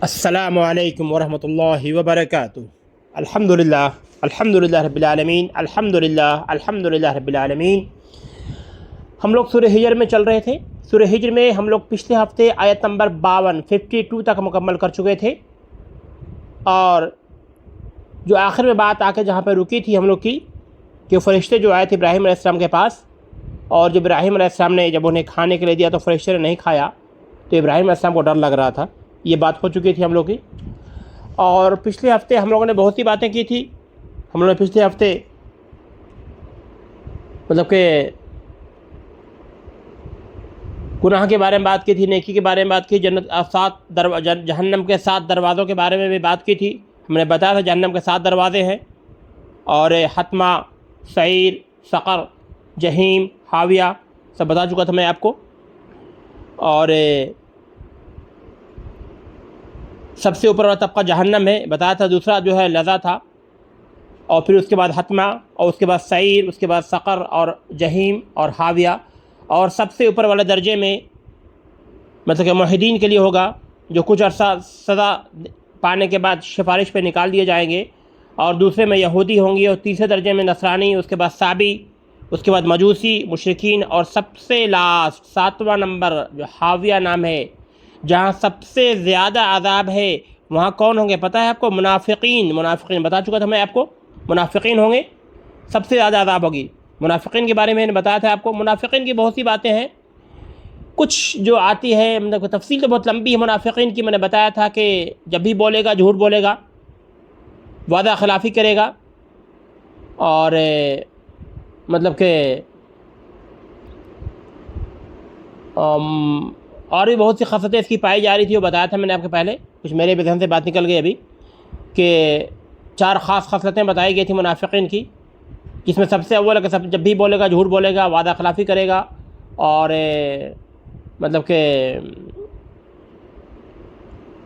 السلام علیکم ورحمۃ اللہ وبرکاتہ۔ الحمدللہ رب العالمین، الحمدللہ رب العالمین۔ ہم لوگ سورہ ہجر میں چل رہے تھے۔ سورہ ہجر میں ہم لوگ پچھلے ہفتے آیت نمبر 52 تک مکمل کر چکے تھے، اور جو آخر میں بات آ کے جہاں پہ رکی تھی ہم لوگ کی کہ فرشتے جو آئے تھے ابراہیم علیہ السلام کے پاس، اور جب ابراہیم علیہ السلام نے جب انہیں کھانے کے لیے دیا تو فرشتے نے نہیں کھایا، تو ابراہیم علیہ السلام کو ڈر لگ رہا تھا۔ یہ بات ہو چکی تھی ہم لوگ کی، اور پچھلے ہفتے ہم لوگوں نے بہت سی باتیں کی تھی۔ ہم لوگوں نے پچھلے ہفتے کہ گناہ کے بارے میں بات کی تھی، نیکی کے بارے میں بات کی، جہنم کے 7 دروازوں کے بارے میں بھی بات کی تھی۔ ہم نے بتایا تھا جہنم کے 7 دروازے ہیں، اور حتمہ، سعیر، سقر، جہیم، حاویہ سب بتا چکا تھا میں آپ کو۔ اور سب سے اوپر والا طبقہ جہنم ہے بتایا تھا، دوسرا جو ہے لظا تھا، اور پھر اس کے بعد حتمہ، اور اس کے بعد سعیر، اس کے بعد سقر اور جہیم اور حاویہ، اور سب سے اوپر والے درجے میں کہ موحدین کے لیے ہوگا، جو کچھ عرصہ سزا پانے کے بعد سفارش پہ نکال دیے جائیں گے، اور دوسرے میں یہودی ہوں گے، اور تیسرے درجے میں نصرانی، اس کے بعد صابی، اس کے بعد مجوسی، مشرکین، اور سب سے لاسٹ 7واں نمبر جو حاویہ نام ہے، جہاں سب سے زیادہ عذاب ہے، وہاں کون ہوں گے پتہ ہے آپ کو؟ منافقین بتا چکا تھا میں آپ کو، منافقین ہوں گے، سب سے زیادہ عذاب ہوگی۔ منافقین کے بارے میں نے بتایا تھا آپ کو۔ منافقین کی بہت سی باتیں ہیں، کچھ جو آتی ہے تفصیل تو بہت لمبی ہے منافقین کی۔ میں نے بتایا تھا کہ جب بھی بولے گا جھوٹ بولے گا، وعدہ خلافی کرے گا، اور اور بھی بہت سی خصلتیں اس کی پائی جا رہی تھی، وہ بتایا تھا میں نے آپ کے پہلے، کچھ میرے بھی ذہن سے بات نکل گئی ابھی، کہ 4 خاص خصلتیں بتائی گئی تھی منافقین کی، جس میں سب سے اول ہے کہ جب بھی بولے گا جھوٹ بولے گا، وعدہ خلافی کرے گا، اور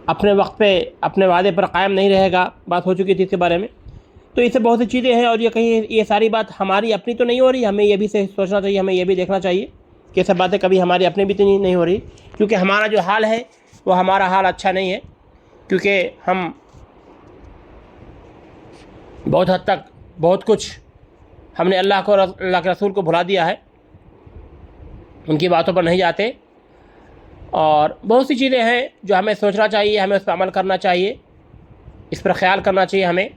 اپنے وقت پہ اپنے وعدے پر قائم نہیں رہے گا، بات ہو چکی تھی اس کے بارے میں۔ تو اس سے بہت سی چیزیں ہیں، اور یہ کہیں یہ ساری بات ہماری اپنی تو نہیں ہو رہی، ہمیں یہ بھی سوچنا چاہیے، ہمیں یہ بھی دیکھنا چاہیے کہ یہ سب باتیں کبھی ہماری اپنی بھی تو نہیں ہو رہی، کیونکہ ہمارا جو حال ہے وہ ہمارا حال اچھا نہیں ہے، کیونکہ ہم بہت حد تک بہت کچھ ہم نے اللہ کو اور اللہ کے رسول کو بھلا دیا ہے، ان کی باتوں پر نہیں جاتے، اور بہت سی چیزیں ہیں جو ہمیں سوچنا چاہیے، ہمیں اس پر عمل کرنا چاہیے، اس پر خیال کرنا چاہیے ہمیں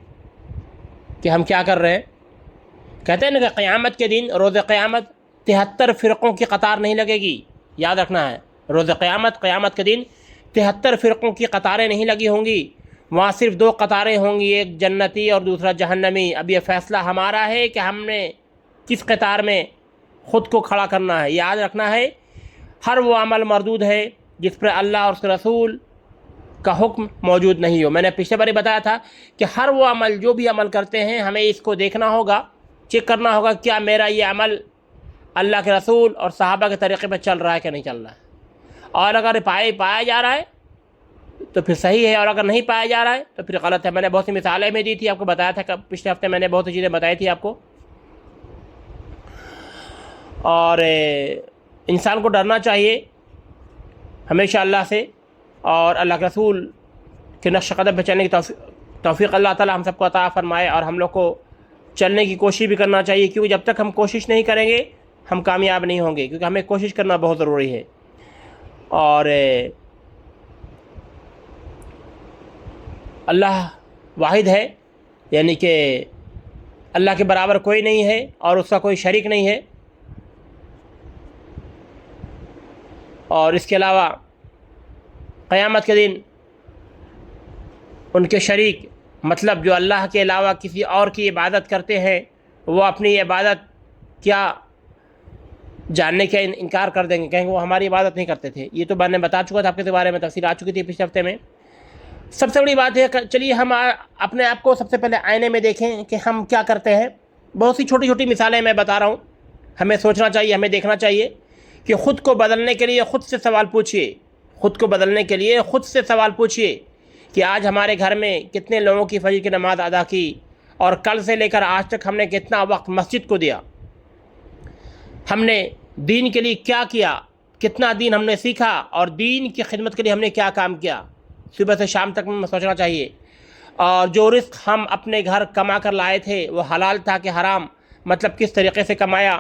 کہ ہم کیا کر رہے ہیں۔ کہتے ہیں نا کہ قیامت کے دن، روز قیامت 73 فرقوں کی قطار نہیں لگے گی، یاد رکھنا ہے، روز قیامت کے دن 73 فرقوں کی قطاریں نہیں لگی ہوں گی، وہاں صرف 2 قطاریں ہوں گی، ایک جنتی اور دوسرا جہنمی۔ اب یہ فیصلہ ہمارا ہے کہ ہم نے کس قطار میں خود کو کھڑا کرنا ہے۔ یاد رکھنا ہے، ہر وہ عمل مردود ہے جس پر اللہ اور اس کے رسول کا حکم موجود نہیں ہو۔ میں نے پچھلے بار بتایا تھا کہ ہر وہ عمل، جو بھی عمل کرتے ہیں، ہمیں اس کو دیکھنا ہوگا، چیک کرنا ہوگا کیا میرا یہ عمل اللہ کے رسول اور صحابہ کے طریقے پہ چل رہا ہے کہ نہیں چل رہا ہے، اور اگر پایا جا رہا ہے تو پھر صحیح ہے، اور اگر نہیں پایا جا رہا ہے تو پھر غلط ہے۔ میں نے بہت سی مثالیں بھی دی تھی، آپ کو بتایا تھا کہ پچھلے ہفتے میں نے بہت سی چیزیں بتائی تھی آپ کو۔ اور انسان کو ڈرنا چاہیے ہمیشہ اللہ سے، اور اللہ کے رسول کے نقش قدم پہ چلنے کی توفیق اللہ تعالی ہم سب کو عطا فرمائے، اور ہم لوگ کو چلنے کی کوشش بھی کرنا چاہیے، کیونکہ جب تک ہم کوشش نہیں کریں گے ہم کامیاب نہیں ہوں گے، کیونکہ ہمیں کوشش کرنا بہت ضروری ہے۔ اور اللہ واحد ہے، یعنی کہ اللہ کے برابر کوئی نہیں ہے، اور اس کا کوئی شریک نہیں ہے، اور اس کے علاوہ قیامت کے دن ان کے شریک، مطلب جو اللہ کے علاوہ کسی اور کی عبادت کرتے ہیں، وہ اپنی عبادت کیا جاننے کا انکار کر دیں گے، کہیں گے وہ ہماری عبادت نہیں کرتے تھے۔ یہ تو میں نے بتا چکا تھا، آپ کے بارے میں تفصیل آ چکی تھی پچھلے ہفتے میں۔ سب سے بڑی بات ہے، چلیے ہم اپنے آپ کو سب سے پہلے آئینے میں دیکھیں کہ ہم کیا کرتے ہیں۔ بہت سی چھوٹی چھوٹی مثالیں میں بتا رہا ہوں، ہمیں سوچنا چاہیے، ہمیں دیکھنا چاہیے کہ خود کو بدلنے کے لیے خود سے سوال پوچھیے، خود کو بدلنے کے لیے خود سے سوال پوچھیے کہ آج ہمارے گھر میں کتنے لوگوں کی فجر کی نماز ادا کی، اور کل سے لے کر آج تک ہم نے کتنا وقت مسجد کو دیا، ہم نے دین کے لیے کیا کیا، کتنا دین ہم نے سیکھا، اور دین کی خدمت کے لیے ہم نے کیا کام کیا۔ صبح سے شام تک میں سوچنا چاہیے. اور جو رزق ہم اپنے گھر کما کر لائے تھے وہ حلال تھا کہ حرام، مطلب کس طریقے سے کمایا،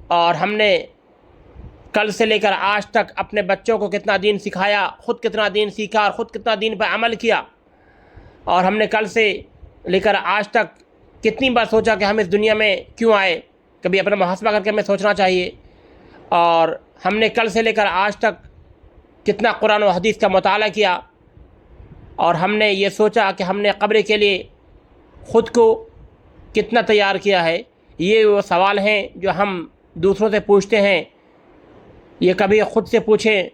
اور ہم نے کل سے لے کر آج تک اپنے بچوں کو کتنا دین سکھایا، خود کتنا دین سیکھا اور خود کتنا دین پر عمل کیا، اور ہم نے کل سے لے کر آج تک کتنی بار سوچا کہ ہم اس دنیا میں کیوں آئے. کبھی اپنا محاسبہ کر کے ہمیں سوچنا چاہیے. اور ہم نے کل سے لے کر آج تک کتنا قرآن و حدیث کا مطالعہ کیا، اور ہم نے یہ سوچا کہ ہم نے قبر کے لیے خود کو کتنا تیار کیا ہے. یہ وہ سوال ہیں جو ہم دوسروں سے پوچھتے ہیں. یہ کبھی خود سے پوچھیں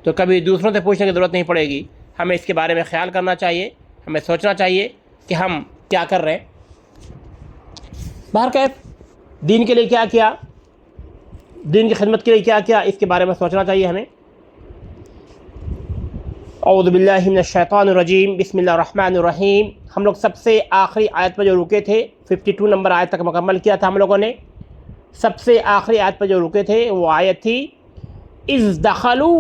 تو کبھی دوسروں سے پوچھنے کی ضرورت نہیں پڑے گی. ہمیں اس کے بارے میں خیال کرنا چاہیے، ہمیں سوچنا چاہیے کہ ہم کیا کر رہے ہیں. بہرکیف دین کے لیے کیا کیا، دین کی خدمت کے لیے کیا کیا، اس کے بارے میں سوچنا چاہیے ہمیں. اعوذ باللہ من الشیطان الرجیم، بسم اللہ الرحمن الرحیم. ہم لوگ سب سے آخری آیت پر جو رکے تھے، 52 نمبر آیت تک مکمل کیا تھا ہم لوگوں نے. سب سے آخری آیت پر جو رکے تھے وہ آیت تھی اذ دخلوا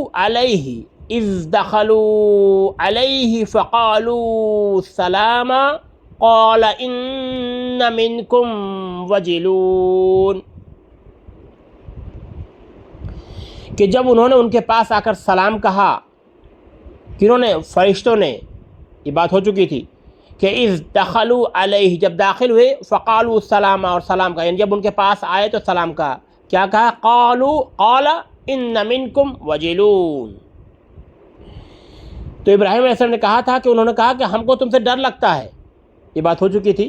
علیہ فقالوا سلاما قال ان منکم وجلون. کہ جب انہوں نے ان کے پاس آ کر سلام کہا، کنہوں نے؟ فرشتوں نے. یہ بات ہو چکی تھی کہ اذ دخلوا علیہ، جب داخل ہوئے، فقالوا سلاما، اور سلام کہا، یعنی جب ان کے پاس آئے تو سلام کہا. کیا کہا؟ قال ان منکم وجلون. تو ابراہیم علیہ السلام نے کہا تھا کہ انہوں نے کہا کہ ہم کو تم سے ڈر لگتا ہے. یہ بات ہو چکی تھی.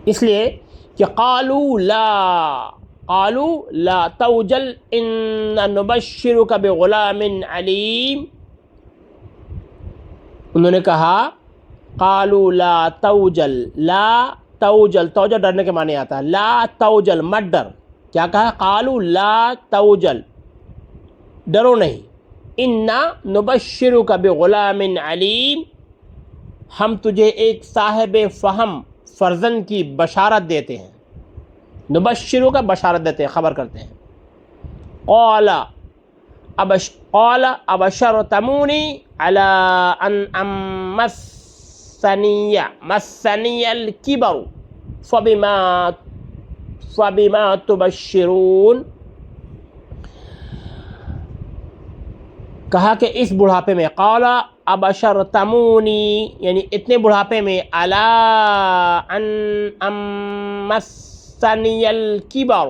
اس لیے کہ قالوا لا توجل ان نبشرک بغلام علیم. انہوں نے کہا قالوا لا توجل ڈرنے کے معنی آتا ہے. لا توجل، مت ڈر. کیا کہا؟ قالوا لا توجل، ڈرو نہیں. انا نبشرک بغلام علیم، ہم تجھے ایک صاحب فہم فرزند کی بشارت دیتے ہیں. نبشرک، بشارت دیتے ہیں، خبر کرتے ہیں. قال ابشرتمونی علی ان مسنی الکبر فبما تبشرون. کہا کہ اس بڑھاپے میں، قال ابشرتمونی یعنی اتنے بڑھاپے میں، علی ان مسنی الکبر،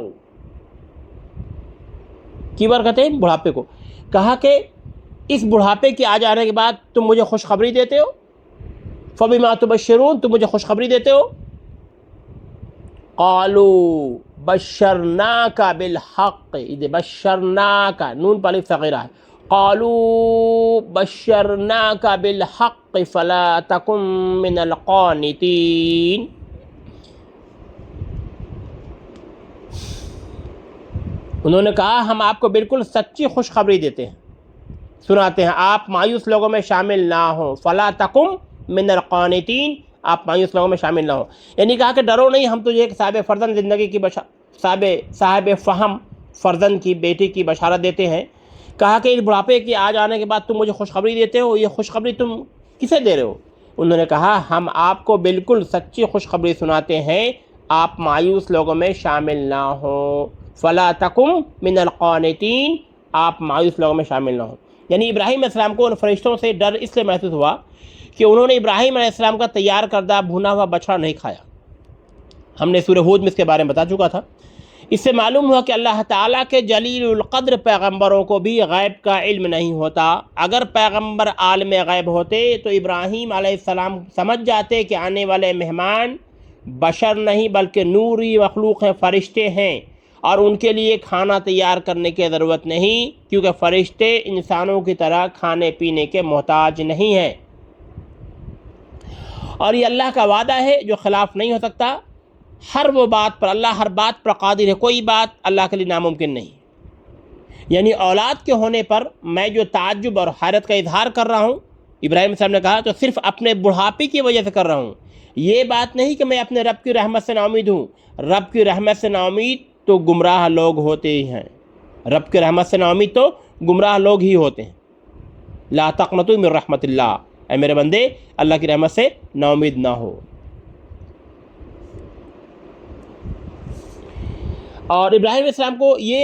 کبر کہتے ہیں بڑھاپے کو. کہا کہ اس بڑھاپے کے آ جانے کے بعد تم مجھے خوشخبری دیتے ہو. فبما تبشرون، تم مجھے خوشخبری دیتے ہو. قالوا بشرناک بالحق، بشرناک، نون پر الف صغیرہ ہے. قالوا بشرناک بالحق فلا تکن من القانتین. انہوں نے کہا ہم آپ کو بالکل سچی خوشخبری دیتے ہیں، سناتے ہیں، آپ مایوس لوگوں میں شامل نہ ہوں. فلا تکن من القانتین، آپ مایوس لوگوں میں شامل نہ ہوں. یعنی کہا کہ ڈرو نہیں، ہم تجھے ایک صاحب فرزند زندگی کی صاحب فہم فرزند کی بیٹی کی بشارت دیتے ہیں. کہا کہ اس بڑھاپے کے آ جانے کے بعد تم مجھے خوشخبری دیتے ہو، یہ خوشخبری تم کسے دے رہے ہو؟ انہوں نے کہا ہم آپ کو بالکل سچی خوشخبری سناتے ہیں، آپ مایوس لوگوں میں شامل نہ ہوں. فلا تکن من القانتین، آپ مایوس لوگوں میں شامل نہ ہوں. یعنی ابراہیم علیہ السلام کو ان فرشتوں سے ڈر اس لیے محسوس ہوا کہ انہوں نے ابراہیم علیہ السلام کا تیار کردہ بھونا ہوا بچڑا نہیں کھایا. ہم نے سورہ ہود میں اس کے بارے میں بتا چکا تھا. اس سے معلوم ہوا کہ اللہ تعالیٰ کے جلیل القدر پیغمبروں کو بھی غیب کا علم نہیں ہوتا. اگر پیغمبر عالم غیب ہوتے تو ابراہیم علیہ السلام سمجھ جاتے کہ آنے والے مہمان بشر نہیں بلکہ نوری مخلوق ہیں، فرشتے ہیں، اور ان کے لیے کھانا تیار کرنے کی ضرورت نہیں، کیونکہ فرشتے انسانوں کی طرح کھانے پینے کے محتاج نہیں ہیں. اور یہ اللہ کا وعدہ ہے جو خلاف نہیں ہو سکتا. ہر وہ بات پر، اللہ ہر بات پر قادر ہے، کوئی بات اللہ کے لیے ناممکن نہیں. یعنی اولاد کے ہونے پر میں جو تعجب اور حیرت کا اظہار کر رہا ہوں، ابراہیم صاحب نے کہا، تو صرف اپنے بڑھاپے کی وجہ سے کر رہا ہوں. یہ بات نہیں کہ میں اپنے رب کی رحمت سے نا امید ہوں. رب کی رحمت سے نا امید تو گمراہ لوگ ہوتے ہی ہیں. رب کی رحمت سے نا امید تو گمراہ لوگ ہی ہوتے ہیں. لا تقنطوا من رحمت اللہ، اے میرے بندے اللہ کی رحمت سے نا امید نہ ہو۔ اور ابراہیم علیہ السلام کو یہ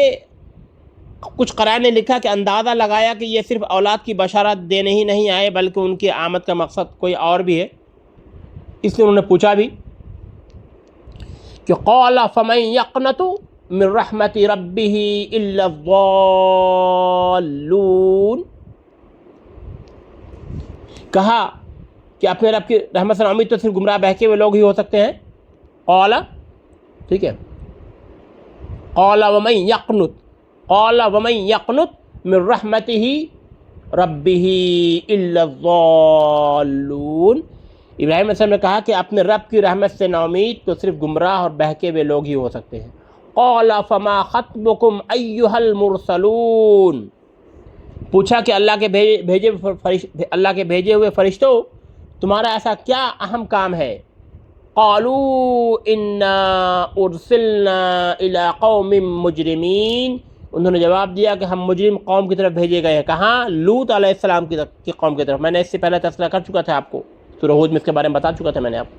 کچھ قرائن نے لکھا کہ اندازہ لگایا کہ یہ صرف اولاد کی بشارت دینے ہی نہیں آئے بلکہ ان کی آمد کا مقصد کوئی اور بھی ہے، اس لیے انہوں نے پوچھا بھی کہ قال فمن یقنط من رحمت ربہ الا الضالون، کہا کہ اپنے رب کی رحمت سے امید تو صرف گمراہ بہکے ہوئے لوگ ہی ہو سکتے ہیں۔ قال، ٹھیک ہے، قال ومن یقنط، قال ومن یقنط من رحمتہ ربہ الا الضالون، ابراہیم علیہ السلام نے کہا کہ اپنے رب کی رحمت سے نا امید تو صرف گمراہ اور بہکے ہوئے لوگ ہی ہو سکتے ہیں۔ قال فما خطبکم ایھا المرسلون، پوچھا کہ اللہ کے بھیجے ہوئے فرشتوں تمہارا ایسا کیا اہم کام ہے؟ قالوا انا ارسلنا الی قوم مجرمین، انہوں نے جواب دیا کہ ہم مجرم قوم کی طرف بھیجے گئے ہیں۔ کہاں؟ لوط علیہ السلام کی قوم کی طرف۔ میں نے اس سے پہلے تذکرہ کر چکا تھا آپ کو، سورہ ہود میں اس کے بارے میں بتا چکا تھا میں نے آپ کو۔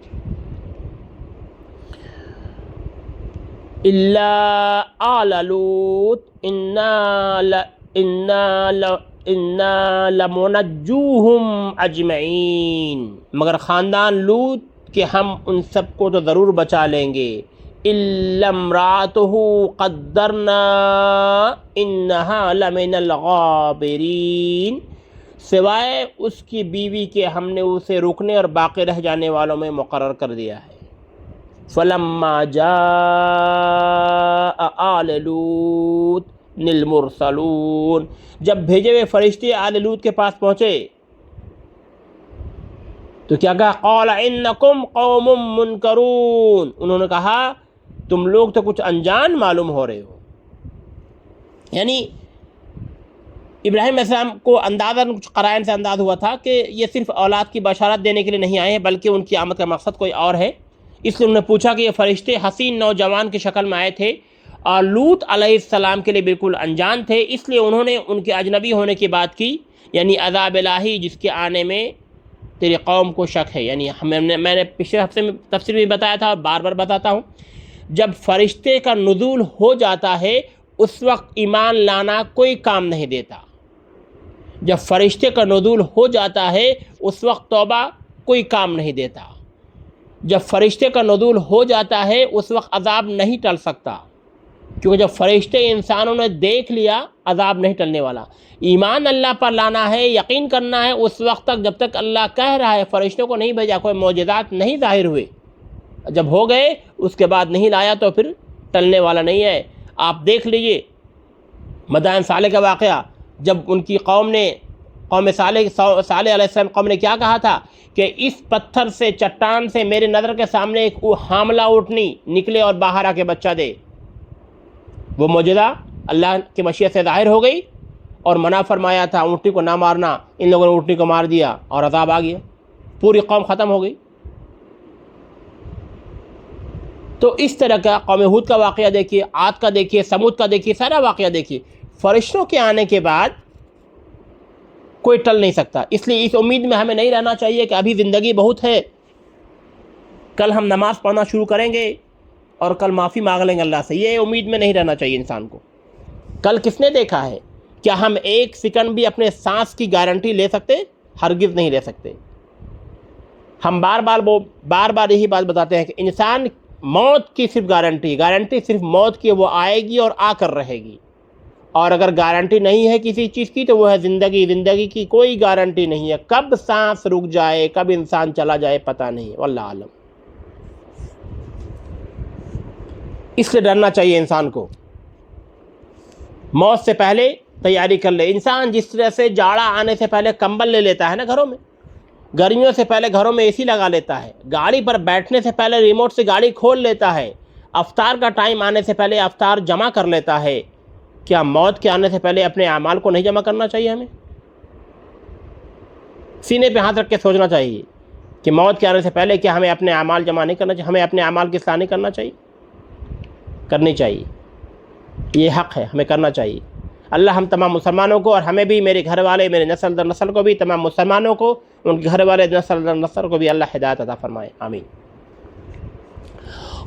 الا آل لوط انا لمنجوہم اجمعین، مگر خاندان لوط کہ ہم ان سب کو تو ضرور بچا لیں گے۔ الا امرأتہ قدرنا انہا لمن الغابرین، سوائے اس کی بیوی کے ہم نے اسے رکنے اور باقی رہ جانے والوں میں مقرر کر دیا ہے۔ فلما جاء آل لوط المرسلون، جب بھیجے ہوئے فرشتے آل لوط کے پاس پہنچے تو کیا کہا؟ قال انکم قوم منکرون، انہوں نے کہا تم لوگ تو کچھ انجان معلوم ہو رہے ہو۔ یعنی ابراہیم علیہ السلام کو اندازاً کچھ قرائن سے انداز ہوا تھا کہ یہ صرف اولاد کی بشارت دینے کے لیے نہیں آئے ہیں بلکہ ان کی آمد کا مقصد کوئی اور ہے، اس لیے انہوں نے پوچھا کہ یہ فرشتے حسین نوجوان کی شکل میں آئے تھے اور لوط علیہ السلام کے لیے بالکل انجان تھے، اس لیے انہوں نے ان کے اجنبی ہونے کی بات کی، یعنی عذاب الہی جس کے آنے میں تیری قوم کو شک ہے۔ یعنی میں نے پچھلے ہفتے میں تفسیر بھی بتایا تھا اور بار بار بتاتا ہوں، جب فرشتے کا نزول ہو جاتا ہے اس وقت ایمان لانا کوئی کام نہیں دیتا، جب فرشتے کا نزول ہو جاتا ہے اس وقت توبہ کوئی کام نہیں دیتا، جب فرشتے کا نزول ہو جاتا ہے اس وقت عذاب نہیں ٹل سکتا، کیونکہ جب فرشتے انسانوں نے دیکھ لیا عذاب نہیں ٹلنے والا۔ ایمان اللہ پر لانا ہے، یقین کرنا ہے اس وقت تک جب تک اللہ کہہ رہا ہے، فرشتوں کو نہیں بھیجا، کوئی معجزات نہیں ظاہر ہوئے، جب ہو گئے اس کے بعد نہیں لایا تو پھر ٹلنے والا نہیں ہے۔ آپ دیکھ لیجئے مدائن صالح کا واقعہ، جب ان کی قوم صالح علیہ السلام قوم نے کیا کہا تھا کہ اس پتھر سے، چٹان سے میرے نظر کے سامنے ایک حاملہ اونٹنی نکلے اور باہر آ کے بچہ دے، وہ معجزہ اللہ کی مشیت سے ظاہر ہو گئی اور منع فرمایا تھا اونٹنی کو نہ مارنا، ان لوگوں نے اونٹنی کو مار دیا اور عذاب آ گیا، پوری قوم ختم ہو گئی۔ تو اس طرح کا قوم ہود کا واقعہ دیکھیے، عاد کا دیکھیے، سمود کا دیکھیے، سارا واقعہ دیکھیے، فرشتوں کے آنے کے بعد کوئی ٹل نہیں سکتا۔ اس لیے اس امید میں ہمیں نہیں رہنا چاہیے کہ ابھی زندگی بہت ہے، کل ہم نماز پڑھنا شروع کریں گے اور کل معافی مانگ لیں گے اللہ سے، یہ امید میں نہیں رہنا چاہیے انسان کو۔ کل کس نے دیکھا ہے؟ کیا ہم ایک سیکنڈ بھی اپنے سانس کی گارنٹی لے سکتے؟ ہرگز نہیں لے سکتے۔ ہم بار بار یہی بات بتاتے ہیں کہ انسان موت کی صرف گارنٹی صرف موت کی، وہ آئے گی اور آ کر رہے گی، اور اگر گارنٹی نہیں ہے کسی چیز کی تو وہ ہے زندگی کی کوئی گارنٹی نہیں ہے، کب سانس رک جائے، کب انسان چلا جائے پتہ نہیں، واللہ عالم۔ اس سے ڈرنا چاہیے انسان کو، موت سے پہلے تیاری کر لے۔ انسان جس طرح سے جاڑا آنے سے پہلے کمبل لے لیتا ہے نا گھروں میں، گرمیوں سے پہلے گھروں میں اے سی لگا لیتا ہے، گاڑی پر بیٹھنے سے پہلے ریموٹ سے گاڑی کھول لیتا ہے، افطار کا ٹائم آنے سے پہلے افطار جمع کر لیتا ہے، کیا موت کے آنے سے پہلے اپنے اعمال کو نہیں جمع کرنا چاہیے؟ ہمیں سینے پہ ہاتھ رکھ کے سوچنا چاہیے کہ موت کے آنے سے پہلے کیا ہمیں اپنے اعمال جمع نہیں کرنا چاہیے؟ ہمیں اپنے اعمال کی اصلاح نہیں کرنا چاہیے؟ کرنی چاہیے، یہ حق ہے، ہمیں کرنا چاہیے۔ اللہ ہم تمام مسلمانوں کو اور ہمیں بھی، میرے گھر والے، میرے نسل در نسل کو بھی، تمام مسلمانوں کو، ان کے گھر والے نسل در نسل کو بھی اللہ ہدایت عطا فرمائے، آمین۔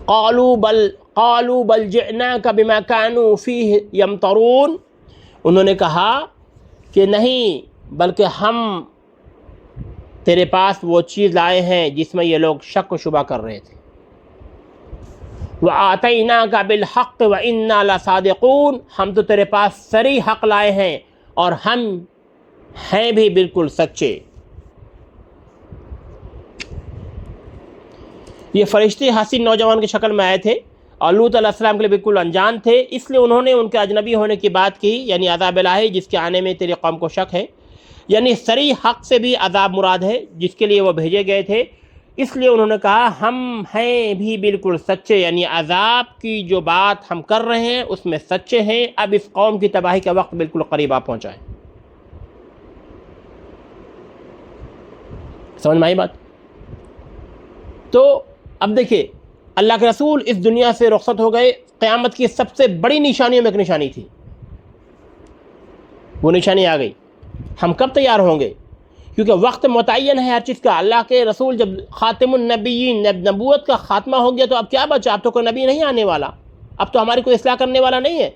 قالوا بل جئناک بما كانوا فیہ یمترون، انہوں نے کہا کہ نہیں، بلکہ ہم تیرے پاس وہ چیز لائے ہیں جس میں یہ لوگ شک و شبہ کر رہے تھے۔ وَآتَيْنَاكَ بِالْحَقِّ وَإِنَّا لَصَادِقُونَ، ہم تو تیرے پاس صریح حق لائے ہیں اور ہم ہیں بھی بالکل سچے۔ یہ فرشتے حسین نوجوان کی شکل میں آئے تھے اور لوط علیہ السلام کے لیے بالکل انجان تھے، اس لیے انہوں نے ان کے اجنبی ہونے کی بات کی، یعنی عذاب الہی جس کے آنے میں تیری قوم کو شک ہے، یعنی صریح حق سے بھی عذاب مراد ہے جس کے لیے وہ بھیجے گئے تھے، اس لیے انہوں نے کہا ہم ہیں بھی بالکل سچے، یعنی عذاب کی جو بات ہم کر رہے ہیں اس میں سچے ہیں، اب اس قوم کی تباہی کا وقت بالکل قریب آ پہنچا ہے۔ سمجھ میں آئی بات؟ تو اب دیکھیے، اللہ کے رسول اس دنیا سے رخصت ہو گئے، قیامت کی سب سے بڑی نشانیوں میں ایک نشانی تھی، وہ نشانی آ گئی۔ ہم کب تیار ہوں گے؟ کیونکہ وقت متعین ہے ہر چیز کا۔ اللہ کے رسول جب خاتم النبیین، نبوت کا خاتمہ ہو گیا تو اب کیا بچا؟ اب تو کوئی نبی نہیں آنے والا، اب تو ہماری کوئی اصلاح کرنے والا نہیں ہے،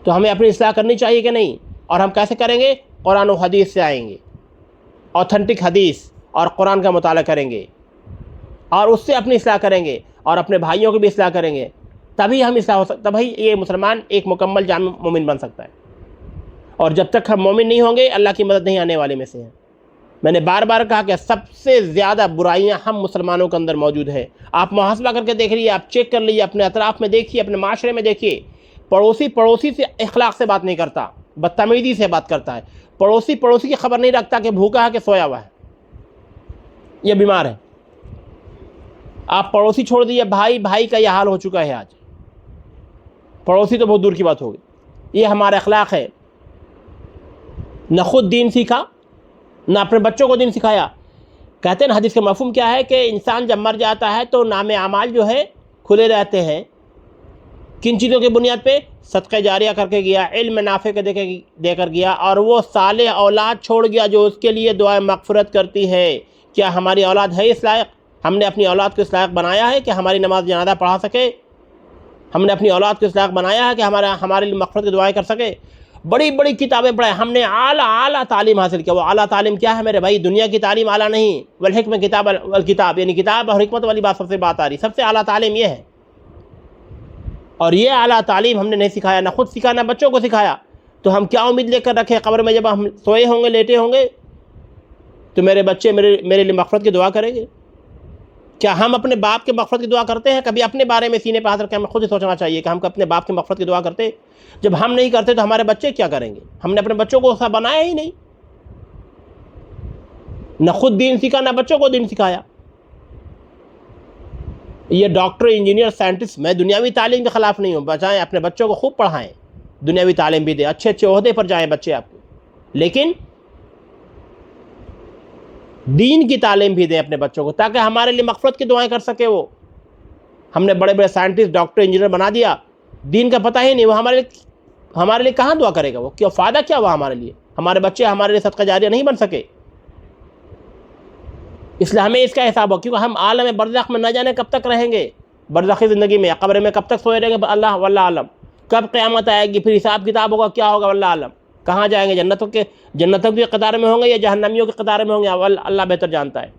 تو ہمیں اپنی اصلاح کرنی چاہیے کہ نہیں؟ اور ہم کیسے کریں گے؟ قرآن و حدیث سے آئیں گے، اوتھینٹک حدیث اور قرآن کا مطالعہ کریں گے اور اس سے اپنی اصلاح کریں گے اور اپنے بھائیوں کی بھی اصلاح کریں گے، تبھی ہم اصلاح ہو سکتا، تبھی یہ مسلمان ایک مکمل جامع مومن بن سکتا ہے۔ اور جب تک ہم مومن نہیں ہوں گے اللہ کی مدد نہیں آنے والے میں سے ہیں۔ میں نے بار بار کہا کہ سب سے زیادہ برائیاں ہم مسلمانوں کے اندر موجود ہیں۔ آپ محاسبہ کر کے دیکھ لیجیے، آپ چیک کر لیجیے، اپنے اطراف میں دیکھیے، اپنے معاشرے میں دیکھیے، پڑوسی سے اخلاق سے بات نہیں کرتا، بدتمیزی سے بات کرتا ہے، پڑوسی کی خبر نہیں رکھتا کہ بھوکا ہے کہ سویا ہوا ہے، یہ بیمار ہے۔ آپ پڑوسی چھوڑ دیجیے، بھائی کا یہ حال ہو چکا ہے آج، پڑوسی تو بہت دور کی بات ہوگی۔ یہ ہمارا اخلاق ہے، نہ خود دین سیکھا نہ اپنے بچوں کو دین سکھایا۔ کہتے ہیں حدیث کا مفہوم کیا ہے کہ انسان جب مر جاتا ہے تو نام اعمال جو ہے کھلے رہتے ہیں، کن چیزوں کی بنیاد پہ؟ صدقہ جاریہ کر کے گیا، علم نافع کے دے کر گیا، اور وہ صالح اولاد چھوڑ گیا جو اس کے لیے دعائیں مغفرت کرتی ہے۔ کیا ہماری اولاد ہے اس لائق؟ ہم نے اپنی اولاد کو اس لائق بنایا ہے کہ ہماری نماز جنازہ پڑھا سکے؟ ہم نے اپنی اولاد کو اس لائق بنایا ہے کہ ہمارے لیے مغفرت کی دعائیں کر سکے؟ بڑی بڑی کتابیں پڑھیں، ہم نے اعلیٰ تعلیم حاصل کیا۔ وہ اعلیٰ تعلیم کیا ہے میرے بھائی؟ دنیا کی تعلیم اعلیٰ نہیں، والحکمہ کتاب، یعنی کتاب اور حکمت والی بات سب سے بات آ رہی، سب سے اعلیٰ تعلیم یہ ہے۔ اور یہ اعلیٰ تعلیم ہم نے نہیں سکھایا، نہ خود سکھایا نہ بچوں کو سکھایا، تو ہم کیا امید لے کر رکھے؟ قبر میں جب ہم سوئے ہوں گے، لیٹے ہوں گے، تو میرے بچے میرے لیے مغفرت کی دعا کریں گے؟ کیا ہم اپنے باپ کے مغفرت کی دعا کرتے ہیں؟ کبھی اپنے بارے میں سینے پہ ہاتھ رکھ کے ہمیں خود ہی سوچنا چاہیے کہ ہم اپنے باپ کے مغفرت کی دعا کرتے؟ جب ہم نہیں کرتے تو ہمارے بچے کیا کریں گے؟ ہم نے اپنے بچوں کو ایسا بنایا ہی نہیں، نہ خود دین سیکھا نہ بچوں کو دین سکھایا۔ یہ ڈاکٹر، انجینئر، سائنٹسٹ، میں دنیاوی تعلیم کے خلاف نہیں ہوں، بچائیں اپنے بچوں کو خوب پڑھائیں، دنیاوی تعلیم بھی دیں، اچھے عہدے پر جائیں بچے آپ کو، لیکن دین کی تعلیم بھی دیں اپنے بچوں کو تاکہ ہمارے لیے مغفرت کی دعائیں کر سکے۔ وہ ہم نے بڑے بڑے سائنٹسٹ، ڈاکٹر، انجینئر بنا دیا، دین کا پتہ ہی نہیں، وہ ہمارے لیے کہاں دعا کرے گا؟ وہ کیا فائدہ کیا ہوا ہمارے لیے؟ ہمارے بچے ہمارے لیے صدقہ جاریہ نہیں بن سکے۔ اس لیے ہمیں اس کا حساب ہو، کیونکہ ہم عالم برزخ میں نہ جانے کب تک رہیں گے، برزخی زندگی میں قبر میں کب تک سوئے رہیں گے، اللہ واللہ عالم، کب قیامت آئے گی، پھر حساب کتاب ہوگا، کیا ہوگا واللہ عالم، کہاں جائیں گے، جنتوں کی قطار میں ہوں گے یا جہنمیوں کی قطار میں ہوں گے، اللہ بہتر جانتا ہے۔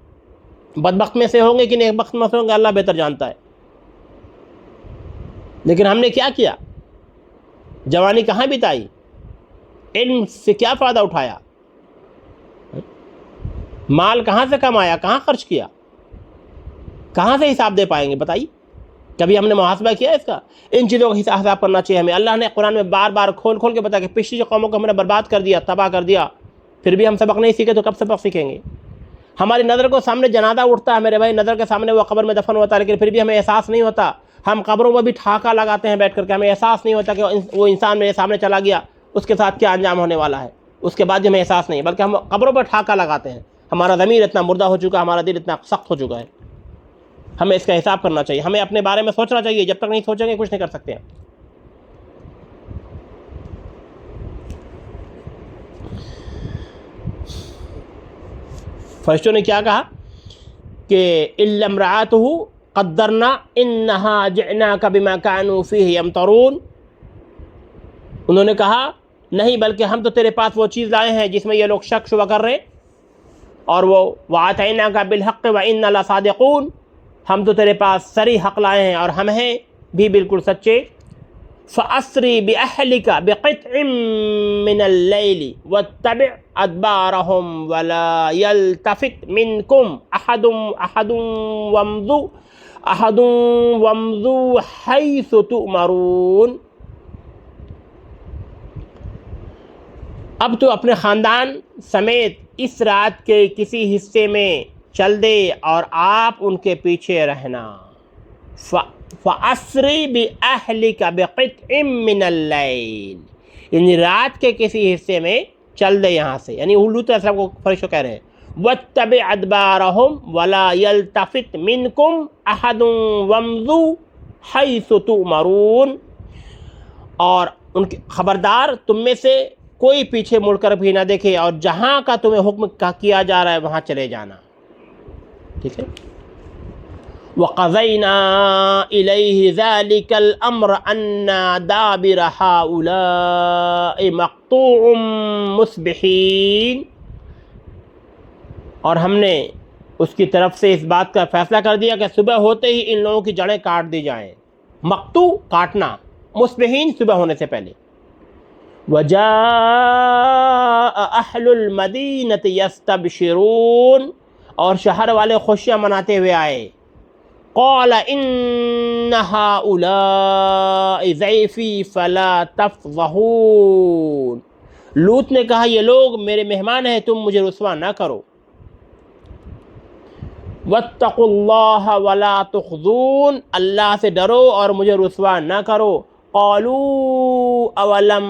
بدبخت میں سے ہوں گے کہ نیک بخت میں سے ہوں گے، اللہ بہتر جانتا ہے۔ لیکن ہم نے کیا کیا؟ جوانی کہاں بتائی؟ علم سے کیا فائدہ اٹھایا؟ مال کہاں سے کمایا؟ کہاں خرچ کیا؟ کہاں سے حساب دے پائیں گے بتائیے؟ کبھی ہم نے محاسبہ کیا اس کا؟ ان چیزوں کا حساب کرنا چاہیے ہمیں۔ اللہ نے قرآن میں بار بار کھول کے بتایا کہ پچھلی جو قوموں کو ہم نے برباد کر دیا، تباہ کر دیا، پھر بھی ہم سبق نہیں سیکھے تو کب سبق سیکھیں گے؟ ہماری نظر کو سامنے جنازہ اٹھتا ہے میرے بھائی، نظر کے سامنے وہ قبر میں دفن ہوتا ہے، لیکن پھر بھی ہمیں احساس نہیں ہوتا۔ ہم قبروں میں بھی ٹھاکا لگاتے ہیں بیٹھ کر کے، ہمیں احساس نہیں ہوتا کہ وہ انسان میرے سامنے چلا گیا، اس کے ساتھ کیا انجام ہونے والا ہے، اس کے بعد ہمیں احساس نہیں، بلکہ ہم قبروں پر ٹھاکا لگاتے ہیں۔ ہمارا ضمیر اتنا مردہ ہو چکا ہے، ہمارا دل اتنا سخت ہو چکا ہے۔ ہمیں اس کا حساب کرنا چاہیے، ہمیں اپنے بارے میں سوچنا چاہیے، جب تک نہیں سوچیں گے کچھ نہیں کر سکتے ہیں۔ فرشتوں نے کیا کہا کہ الا امرأتہ قدرنا انہا جئناک بما كانوا فیہ یمترون، انہوں نے کہا نہیں بلکہ ہم تو تیرے پاس وہ چیز لائے ہیں جس میں یہ لوگ شک شبہ کر رہے ہیں، اور وہ وآتیناک بالحق وإنا لصادقون، ہم تو تیرے پاس صریح حق لائے ہیں اور ہم ہیں بھی بالکل سچے۔ فَأَسْرِ بِأَهْلِكَ بِقِطْعٍ مِّنَ اللَّيْلِ وَاتَّبِعْ أَدْبَارَهُمْ وَلَا يَلْتَفِتْ مِنْكُمْ أَحَدٌ وَامْضُوا حَيْثُ تُؤْمَرُونَ۔ اب تو اپنے خاندان سمیت اس رات کے کسی حصے میں چل دے اور آپ ان کے پیچھے رہنا۔ فَأَسْرِ بِأَهْلِكَ بِقِطْعٍ مِّنَ اللَّيْلِ، یعنی رات کے کسی حصے میں چل دے یہاں سے، یعنی لوط علیہ السلام کو فرشتوں کہہ رہے ہیں وَاتَّبِعْ أَدْبَارَهُمْ وَلَا يَلْتَفِتْ مِنْكُمْ أَحَدٌ وَامْضُوا حَيْثُ تُؤْمَرُونَ، اور ان کے خبردار تم میں سے کوئی پیچھے مڑ کر بھی نہ دیکھے، اور جہاں کا تمہیں حکم کیا جا رہا ہے وہاں چلے جانا، ٹھیک ہے۔ وَقَضَيْنَا إِلَيْهِ ذَلِكَ الْأَمْرَ أَنَّ دَابِرَ هَؤُلَاءِ مَقْطُوعٌ مُصْبِحِينَ، اور ہم نے اس کی طرف سے اس بات کا فیصلہ کر دیا کہ صبح ہوتے ہی ان لوگوں کی جڑیں کاٹ دی جائیں۔ مقطوع کاٹنا، مصبحین صبح ہونے سے پہلے۔ وَجَاءَ أَهْلُ الْمَدِينَةِ يَسْتَبْشِرُونَ، اور شہر والے خوشیاں مناتے ہوئے آئے۔ قَالَ إِنَّ هَؤُلَاءِ ضَيْفِي فَلَا تَفْضَحُونِ، لوط نے کہا یہ لوگ میرے مہمان ہیں، تم مجھے رسوا نہ کرو۔ وَاتَّقُوا اللَّهَ وَلَا تُخْزُونِ، اللہ سے ڈرو اور مجھے رسوا نہ کرو۔ قَالُوا أَوَلَمْ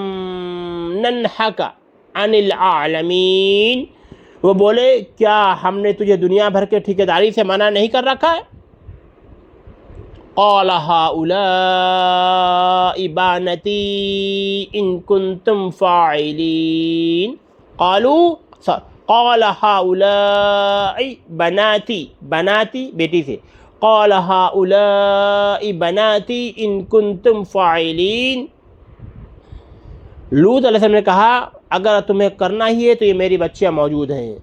نَنْحَكَ عَنِ الْعَالَمِينَ، وہ بولے کیا ہم نے تجھے دنیا بھر کے ٹھیکیداری سے منع نہیں کر رکھا ہے؟ قَالَ هَؤُلَاءِ بَنَاتِي إِن كُنتُمْ فَاعِلِينَ، قَالَ هَؤُلَاءِ بَنَاتِي، بناتی بیٹی سے، قَالَ هَؤُلَاءِ بَنَاتِي إِن كُنتُمْ فَاعِلِينَ، لوط علیہ السلام نے کہا اگر تمہیں کرنا ہی ہے تو یہ میری بچیاں موجود ہیں،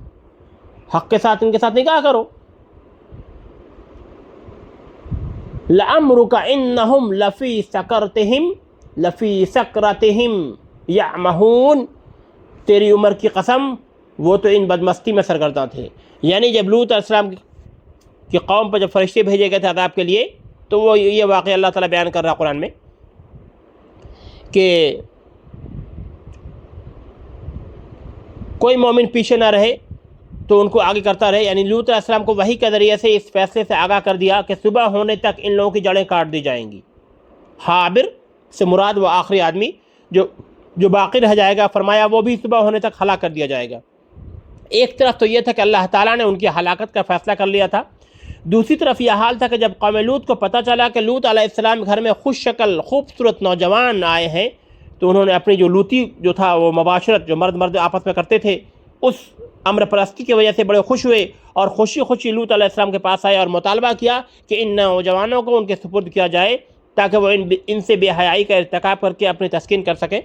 حق کے ساتھ ان کے ساتھ نکاح کرو۔ لَعَمْرُكَ إِنَّهُمْ لَفِي سَكْرَتِهِمْ يَعْمَهُونَ، تیری عمر کی قسم وہ تو ان بدمستی میں سرگرداں تھے۔ یعنی جب لوط علیہ السلام کی قوم پر جب فرشتے بھیجے گئے تھے عذاب کے لیے، تو وہ یہ واقعہ اللہ تعالیٰ بیان کر رہا قرآن میں کہ کوئی مومن پیچھے نہ رہے تو ان کو آگے کرتا رہے، یعنی لوط علیہ السلام کو وحی کے ذریعے سے اس فیصلے سے آگاہ کر دیا کہ صبح ہونے تک ان لوگوں کی جڑیں کاٹ دی جائیں گی۔ حابر سے مراد وہ آخری آدمی جو باقی رہ جائے گا، فرمایا وہ بھی صبح ہونے تک ہلاک کر دیا جائے گا۔ ایک طرف تو یہ تھا کہ اللہ تعالیٰ نے ان کی ہلاکت کا فیصلہ کر لیا تھا، دوسری طرف یہ حال تھا کہ جب قوم لوط کو پتہ چلا کہ لوط علیہ السلام گھر میں خوش شکل خوبصورت نوجوان آئے ہیں، تو انہوں نے اپنی جو لوطی جو تھا وہ مباشرت جو مرد آپس میں کرتے تھے اس امر پرستی کی وجہ سے بڑے خوش ہوئے، اور خوشی خوشی لوط علیہ السلام کے پاس آئے اور مطالبہ کیا کہ ان نوجوانوں کو ان کے سپرد کیا جائے تاکہ وہ ان سے بے حیائی کا ارتکاب کر کے اپنی تسکین کر سکیں۔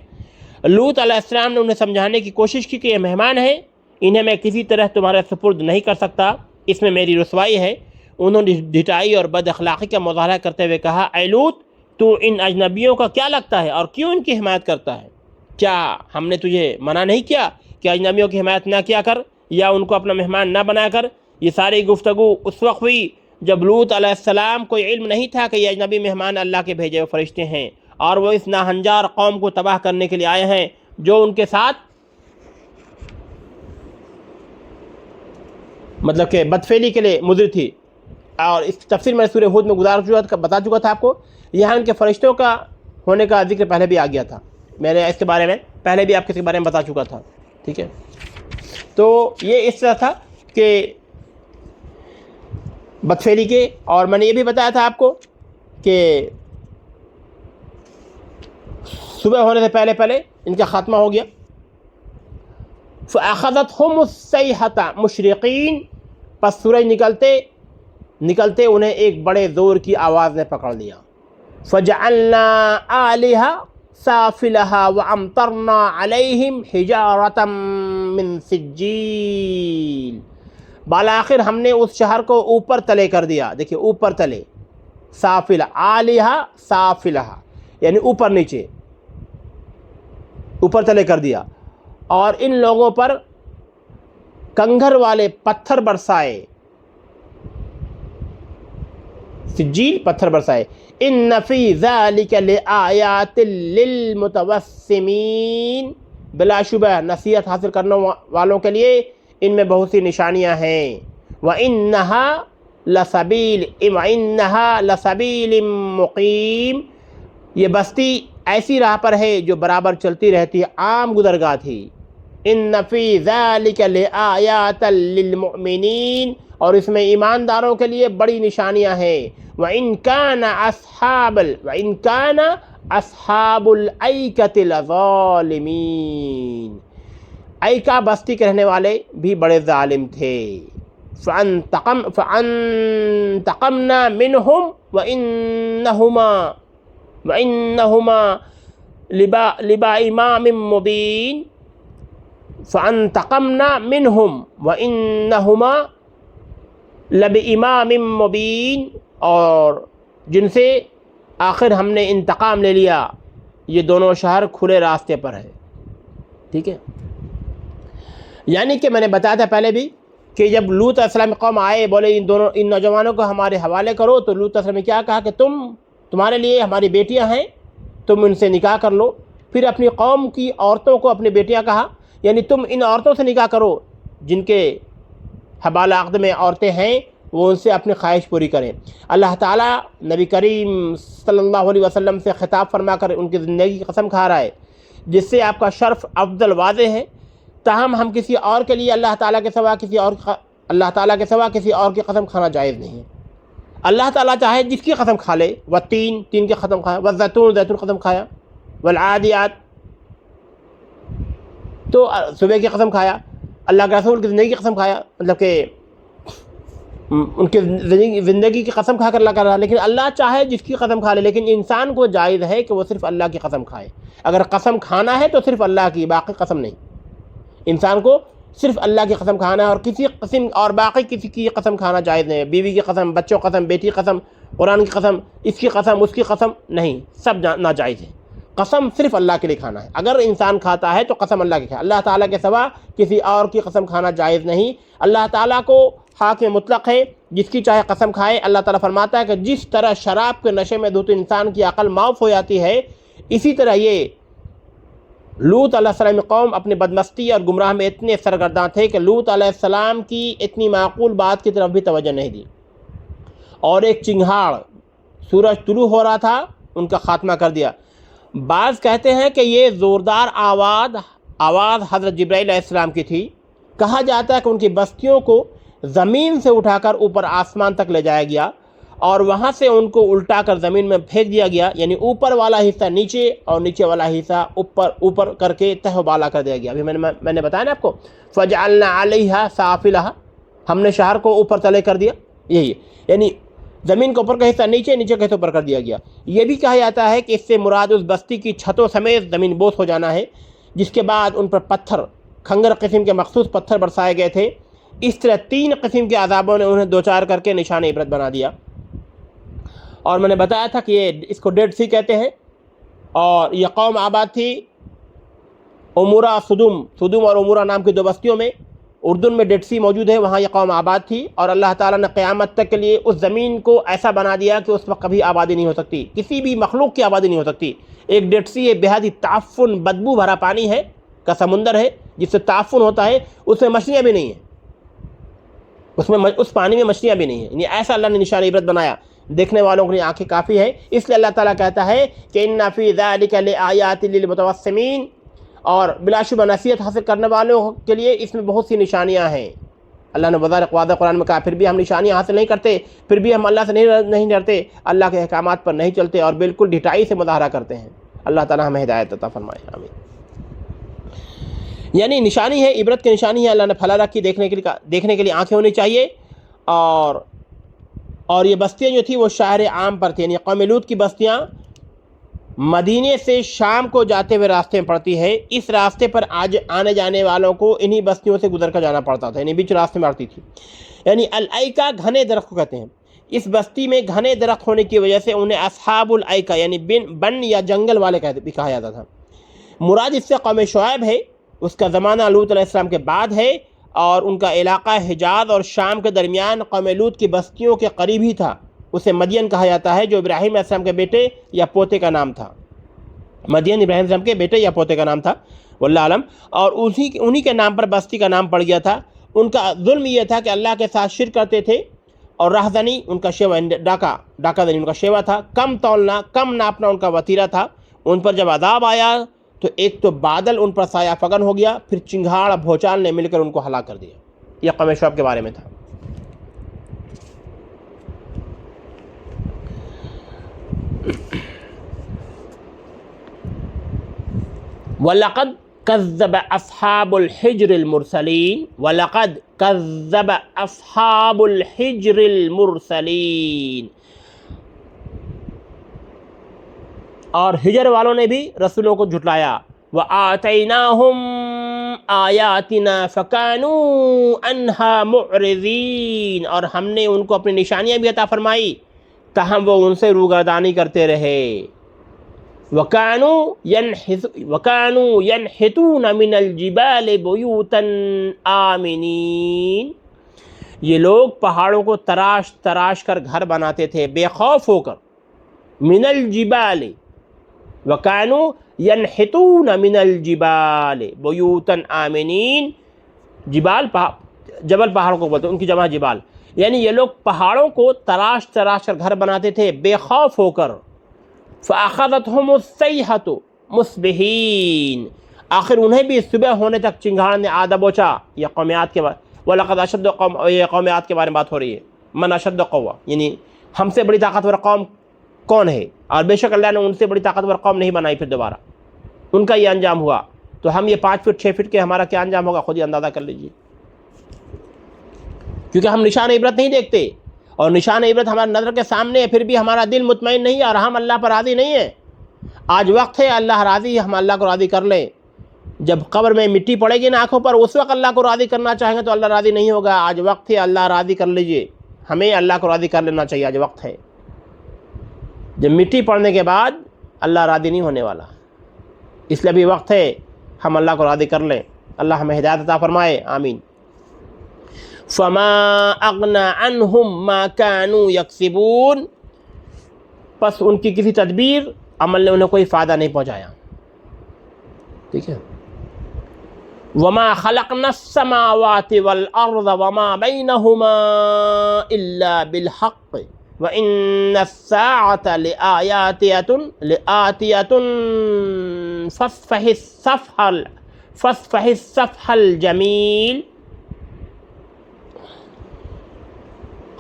لوط علیہ السلام نے انہیں سمجھانے کی کوشش کی کہ یہ مہمان ہیں، انہیں میں کسی طرح تمہارے سپرد نہیں کر سکتا، اس میں میری رسوائی ہے۔ انہوں نے ڈھٹائی اور بد اخلاقی کا مظاہرہ کرتے ہوئے کہا اے لوط، تو ان اجنبیوں کا کیا لگتا ہے اور کیوں ان کی حمایت کرتا ہے؟ کیا ہم نے تجھے منع نہیں کیا کہ اجنبیوں کی حمایت نہ کیا کر یا ان کو اپنا مہمان نہ بنا کر؟ یہ ساری گفتگو اس وقت ہوئی جب لوط علیہ السلام کو علم نہیں تھا کہ یہ اجنبی مہمان اللہ کے بھیجے ہوئے فرشتے ہیں، اور وہ اس ناہنجار قوم کو تباہ کرنے کے لیے آئے ہیں جو ان کے ساتھ مطلب کہ بدفعلی کے لیے مضر تھی۔ اور اس تفسیر میں سورہ ہود میں بتا چکا تھا آپ کو، یہاں ان کے فرشتوں کا ہونے کا ذکر پہلے بھی آ گیا تھا، میں نے اس کے بارے میں پہلے بھی آپ کے بارے میں بتا چکا تھا، ٹھیک ہے۔ تو یہ اس طرح تھا کہ بدفعلی کے، اور میں نے یہ بھی بتایا تھا آپ کو کہ صبح ہونے سے پہلے ان کا خاتمہ ہو گیا۔ فَأَخَذَتْهُمُ الصَّيْحَةُ مُشْرِقِينَ، پس سورج نکلتے انہیں ایک بڑے زور کی آواز نے پکڑ لیا. فجعلنا عالیہا سافلہا وامطرنا علیہم حجارۃ من سجیل. بالآخر ہم نے اس شہر کو اوپر تلے کر دیا. دیکھیے اوپر تلے, سافلہ, عالیہا سافلہا یعنی اوپر نیچے, اوپر تلے کر دیا, اور ان لوگوں پر کنگھر والے پتھر برسائے, سجیل پتھر برسائے. ان فی ذلک لآیات للمتوسمین, بلا شبہ نصیحت حاصل کرنے والوں کے لیے ان میں بہت سی نشانیاں ہیں. وَإِنَّهَا لَسَبِيلٌ مُقِيمٌ, یہ بستی ایسی راہ پر ہے جو برابر چلتی رہتی ہے, عام گزرگاہ تھی. ان فی ذلک لآیات للمؤمنین, اور اس میں ایمانداروں کے لیے بڑی نشانیاں ہیں. وَإِن كَانَ أَصْحَابُ الْأَيْكَةِ لَظَالِمِينَ, ایکا بستی کے رہنے والے بھی بڑے ظالم تھے. فَانْتَقَمْنَا مِنْهُمْ وَإِنَّهُمَا لِبِإِمَامٍ مُبِينٍ. فَانْتَقَمْنَا مِنْهُمْ وَإِنَّهُمَا لَبِإِمَامٍ مُبِينٍ, اور جن سے آخر ہم نے انتقام لے لیا, یہ دونوں شہر کھلے راستے پر ہے. ٹھیک ہے, یعنی کہ میں نے بتایا تھا پہلے بھی کہ جب لوط علیہ السلام قوم آئے, بولے ان نوجوانوں کو ہمارے حوالے کرو, تو لوط علیہ السلام نے کیا کہا کہ تمہارے لیے ہماری بیٹیاں ہیں, تم ان سے نکاح کر لو. پھر اپنی قوم کی عورتوں کو اپنی بیٹیاں کہا, یعنی تم ان عورتوں سے نکاح کرو جن کے حبال عقد میں عورتیں ہیں, وہ ان سے اپنی خواہش پوری کریں. اللہ تعالیٰ نبی کریم صلی اللہ علیہ وسلم سے خطاب فرما کر ان کی زندگی کی قسم کھا رہا ہے, جس سے آپ کا شرف افضل واضح ہے. تاہم ہم کسی اور کے لیے اللہ تعالیٰ کے سوا کسی اور کی قسم کھانا جائز نہیں ہے. اللہ تعالیٰ چاہے جس کی قسم کھا لے, تین کی قسم کھایا, زیتون قسم کھایا, والعادیات تو صبح کی قسم کھایا, اللہ کے رسول کی زندگی کی قسم کھایا, مطلب کہ ان کی زندگی کی قسم کھا کر اللہ کر رہا. لیکن اللہ چاہے جس کی قسم کھا لے, لیکن انسان کو جائز ہے کہ وہ صرف اللہ کی قسم کھائے. اگر قسم کھانا ہے تو صرف اللہ کی, باقی قسم نہیں. انسان کو صرف اللہ کی قسم کھانا ہے, اور کسی قسم اور باقی کسی کی قسم کھانا جائز نہیں ہے. بیوی کی قسم, بچوں کی قسم, بیٹی کی قسم, قرآن کی قسم, اس کی قسم, اس کی قسم نہیں, سب ناجائز ہے. قسم صرف اللہ کے لیے کھانا ہے. اگر انسان کھاتا ہے تو قسم اللہ کی کھائے, اللہ تعالیٰ کے سوا کسی اور کی قسم کھانا جائز نہیں. اللہ تعالیٰ کو حاکم مطلق ہے, جس کی چاہے قسم کھائے. اللہ تعالیٰ فرماتا ہے کہ جس طرح شراب کے نشے میں دھوت انسان کی عقل معاف ہو جاتی ہے, اسی طرح یہ لوط علیہ السلام قوم اپنے بدمستی اور گمراہ میں اتنے سرگرداں تھے کہ لوط علیہ السلام کی اتنی معقول بات کی طرف بھی توجہ نہیں دی, اور ایک چنگھاڑ سورج طلوع ہو رہا تھا ان کا خاتمہ کر دیا. بعض کہتے ہیں کہ یہ زوردار آواز حضرت جبرائیل علیہ السلام کی تھی. کہا جاتا ہے کہ ان کی بستیوں کو زمین سے اٹھا کر اوپر آسمان تک لے جایا گیا, اور وہاں سے ان کو الٹا کر زمین میں پھینک دیا گیا. یعنی اوپر والا حصہ نیچے اور نیچے والا حصہ اوپر کر کے تہ و بالا کر دیا گیا. ابھی میں نے بتایا نا آپ کو, فجعلنا علیہا سافلہا, ہم نے شہر کو اوپر تلے کر دیا. یہی یعنی زمین کے اوپر کا حصہ نیچے, نیچے کا حصہ اوپر کر دیا گیا. یہ بھی کہا جاتا ہے کہ اس سے مراد اس بستی کی چھتوں سمیت زمین بوس ہو جانا ہے, جس کے بعد ان پر پتھر, کھنگر قسم کے مخصوص پتھر برسائے گئے تھے. اس طرح 3 قسم کے عذابوں نے انہیں دوچار کر کے نشان عبرت بنا دیا. اور میں نے بتایا تھا کہ اس کو ڈیڈ سی کہتے ہیں, اور یہ قوم آباد تھی امورا سدوم اور امورا نام کی 2 بستیوں میں. اردن میں ڈیڈ سی موجود ہے, وہاں یہ قوم آباد تھی. اور اللہ تعالیٰ نے قیامت تک کے لیے اس زمین کو ایسا بنا دیا کہ اس وقت کبھی آبادی نہیں ہو سکتی, کسی بھی مخلوق کی آبادی نہیں ہو سکتی. ایک ڈیڈ سی یہ بے حد تعفن بدبو بھرا پانی ہے کا سمندر ہے, جس سے تعفن ہوتا ہے. اس میں مچھلیاں بھی نہیں ہیں, اس پانی میں مچھلیاں بھی نہیں ہیں. یعنی ایسا اللہ نے نشان عبرت بنایا, دیکھنے والوں کے لیے آنکھیں کافی ہے. اس لیے اللہ تعالیٰ کہتا ہے کہ ان فی ذلک لآیات للمتوسمین, اور بلا شبہ نصیحت حاصل کرنے والوں کے لیے اس میں بہت سی نشانیاں ہیں. اللہ نے واضح قرآن میں کہا, پھر بھی ہم نشانیاں حاصل نہیں کرتے, پھر بھی ہم اللہ سے نہیں ڈرتے, اللہ کے احکامات پر نہیں چلتے, اور بالکل ڈھٹائی سے مظاہرہ کرتے ہیں. اللہ تعالیٰ ہمیں ہدایت عطا فرمائے, آمین. یعنی نشانی ہے, عبرت کی نشانی ہے. اللہ نے پھیلا رکھی, دیکھنے کے لیے آنکھیں ہونی چاہیے. اور یہ بستیاں جو تھی وہ شہر عام پر تھیں، یعنی قوم لوط کی بستیاں مدینے سے شام کو جاتے ہوئے راستے میں پڑتی ہے. اس راستے پر آج آنے جانے والوں کو انہی بستیوں سے گزر کر جانا پڑتا تھا، یعنی بیچ راستے میں آتی تھی. یعنی الائکا گھنے درخت کو کہتے ہیں. اس بستی میں گھنے درخت ہونے کی وجہ سے انہیں اصحاب الائکا یعنی بن یا جنگل والے بھی کہا جاتا تھا. مراد اس سے قوم شعیب ہے، اس کا زمانہ لوط علیہ السلام کے بعد ہے، اور ان کا علاقہ حجاز اور شام کے درمیان قوم لوط کی بستیوں کے قریب ہی تھا. اسے مدین کہا جاتا ہے، جو ابراہیم علیہ السلام کے بیٹے یا پوتے کا نام تھا. مدین ابراہیم علیہ السلام کے بیٹے یا پوتے کا نام تھا، واللہ عالم. اور انہی کے نام پر بستی کا نام پڑ گیا تھا. ان کا ظلم یہ تھا کہ اللہ کے ساتھ شرک کرتے تھے، اور راہزنی ان کا شیوا، ڈاکہ زنی ان کا شیوا تھا، کم تولنا کم ناپنا ان کا وتیرہ تھا. ان پر جب عذاب آیا تو ایک تو بادل ان پر سایہ فگن ہو گیا، پھر چنگھاڑ بھوچال نے مل کر ان کو ہلاک کر دیا. یہ قوم شعیب کے بارے میں تھا. وَلَقَدْ كَذَّبَ أَصْحَابُ الْحِجْرِ الْمُرْسَلِينَ وَلَقَدْ كَذَّبَ أَصْحَابُ الْحِجْرِ الْمُرْسَلِينَ. اور ہجر والوں نے بھی رسولوں کو جھٹلایا. وَآتَيْنَاهُمْ آيَاتِنَا فَكَانُوا عَنْهَا مُعْرِضِينَ. اور ہم نے ان کو اپنی نشانیاں بھی عطا فرمائی، تاہم وہ ان سے روگردانی کرتے رہے. وَكَانُوا يَنْحِتُونَ مِنَ الْجِبَالِ بُيُوتًا آمِنِينَ. یہ لوگ پہاڑوں کو تراش کر گھر بناتے تھے بے خوف ہو کر. من الجبال وَكَانُوا يَنْحِتُونَ مِنَ الْجِبَالِ بُيُوتًا آمِنِينَ. جبل پہاڑوں کو بولتے ہیں، ان کی جمع جبال. یعنی یہ لوگ پہاڑوں کو تراش کر گھر بناتے تھے بے خوف ہو کر. فَأَخَذَتْهُمُ الصَّيْحَةُ مُصْبِحِينَ. آخر انہیں بھی صبح ہونے تک چنگھاڑ نے آ دبوچا. یہ قوم عاد کے بارے، وَلَقَدْ أَشَدَّ قَوْمٍ، یہ قوم عاد کے بارے میں بات ہو رہی ہے. من اشد قوة، یعنی ہم سے بڑی طاقتور قوم کون ہے؟ اور بے شک اللہ نے ان سے بڑی طاقتور قوم نہیں بنائی پھر دوبارہ. ان کا یہ انجام ہوا، تو ہم یہ 5 فٹ 6 فٹ کے ہمارا کیا انجام ہوگا خود ہی اندازہ کر لیجیے. کیونکہ ہم نشان عبرت نہیں دیکھتے، اور نشان عبرت ہمارے نظر کے سامنے ہے، پھر بھی ہمارا دل مطمئن نہیں ہے اور ہم اللہ پر راضی نہیں ہیں. آج وقت ہے اللہ راضی، ہم اللہ کو راضی کر لیں. جب قبر میں مٹی پڑے گی نا آنکھوں پر، اس وقت اللہ کو راضی کرنا چاہیں گے تو اللہ راضی نہیں ہوگا. آج وقت ہے اللہ راضی کر لیجئے، ہمیں اللہ کو راضی کر لینا چاہیے. آج وقت ہے، جب مٹی پڑنے کے بعد اللہ راضی نہیں ہونے والا، اس لیے بھی وقت ہے ہم اللہ کو راضی کر لیں. اللہ ہمیں ہدایت عطا فرمائے، آمین. فَمَا أَغْنَى عَنْهُمْ مَا كَانُوا يَكْسِبُونَ. پس ان کی کسی تدبیر عمل نے انہیں کوئی فائدہ نہیں پہنچایا. ٹھیک ہے. وَمَا خَلَقْنَا السَّمَاوَاتِ وَالْأَرْضَ وَمَا بَيْنَهُمَا إِلَّا بِالْحَقِّ وَإِنَّ السَّاعَةَ لَآتِيَةٌ فَاصْفَحِ الصَّفْحَ الْجَمِيلَ.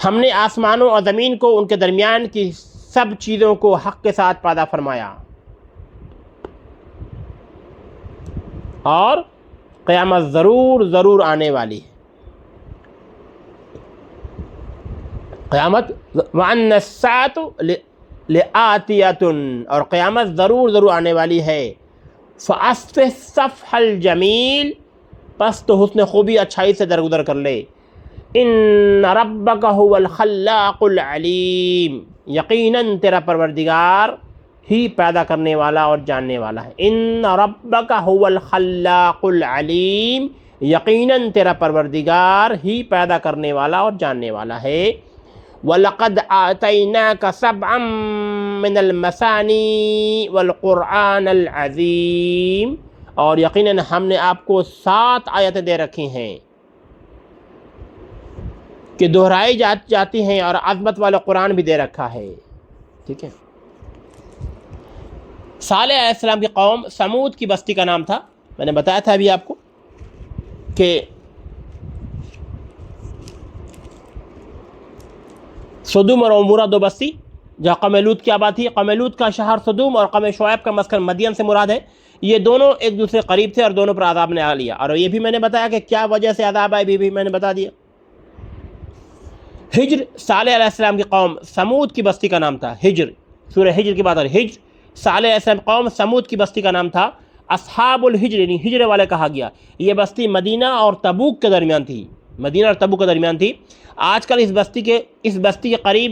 ہم نے آسمانوں اور زمین کو ان کے درمیان کی سب چیزوں کو حق کے ساتھ پیدا فرمایا، اور قیامت ضرور آنے والی ہے. قیامت وَأَنَّ السَّاعَةَ لَآتِيَةٌ، اور قیامت ضرور آنے والی ہے. فَأَصْفِحِ الصَّفْحَ الْجَمِيلَ، پس تو حسن خوبی اچھائی سے درگزر کر لے. ان ربک هو الخلاق العلیم، یقیناً تیرا پروردگار ہی پیدا کرنے والا اور جاننے والا ہے. ان ربک هو الخلاق العلیم، یقیناً تیرا پروردگار ہی پیدا کرنے والا اور جاننے والا ہے. وَلَقَدْ آتَيْنَاكَ سَبْعًا مِّنَ الْمَثَانِي وَالْقُرْآنَ الْعَظِيمِ، اور یقیناً ہم نے آپ کو 7 آیتیں دے رکھی ہیں کہ دہرائی جاتی ہیں، اور عظمت والا قرآن بھی دے رکھا ہے. ٹھیک ہے. صالح علیہ السلام کی قوم سمود کی بستی کا نام تھا. میں نے بتایا تھا ابھی آپ کو کہ سدوم اور عمورہ 2 بستی جہاں قوم لوط کی آباد تھی. قوم لوط کا شہر سدوم اور قوم شعیب کا مسکن مدین سے مراد ہے. یہ دونوں ایک دوسرے قریب تھے اور دونوں پر عذاب نے آ لیا. اور یہ بھی میں نے بتایا کہ کیا وجہ سے عذاب آئے، بھی میں نے بتا دیا. ہجر صالح علیہ السلام کی قوم سمود کی بستی کا نام تھا. ہجر، سورہ ہجر کی بات ہے. ہجر صالح علیہ السلام قوم سمود کی بستی کا نام تھا. اصحاب الحجر یعنی ہجر والے کہا گیا. یہ بستی مدینہ اور تبوک کے درمیان تھی. مدینہ اور تبوک کے درمیان تھی. آج کل اس بستی کے قریب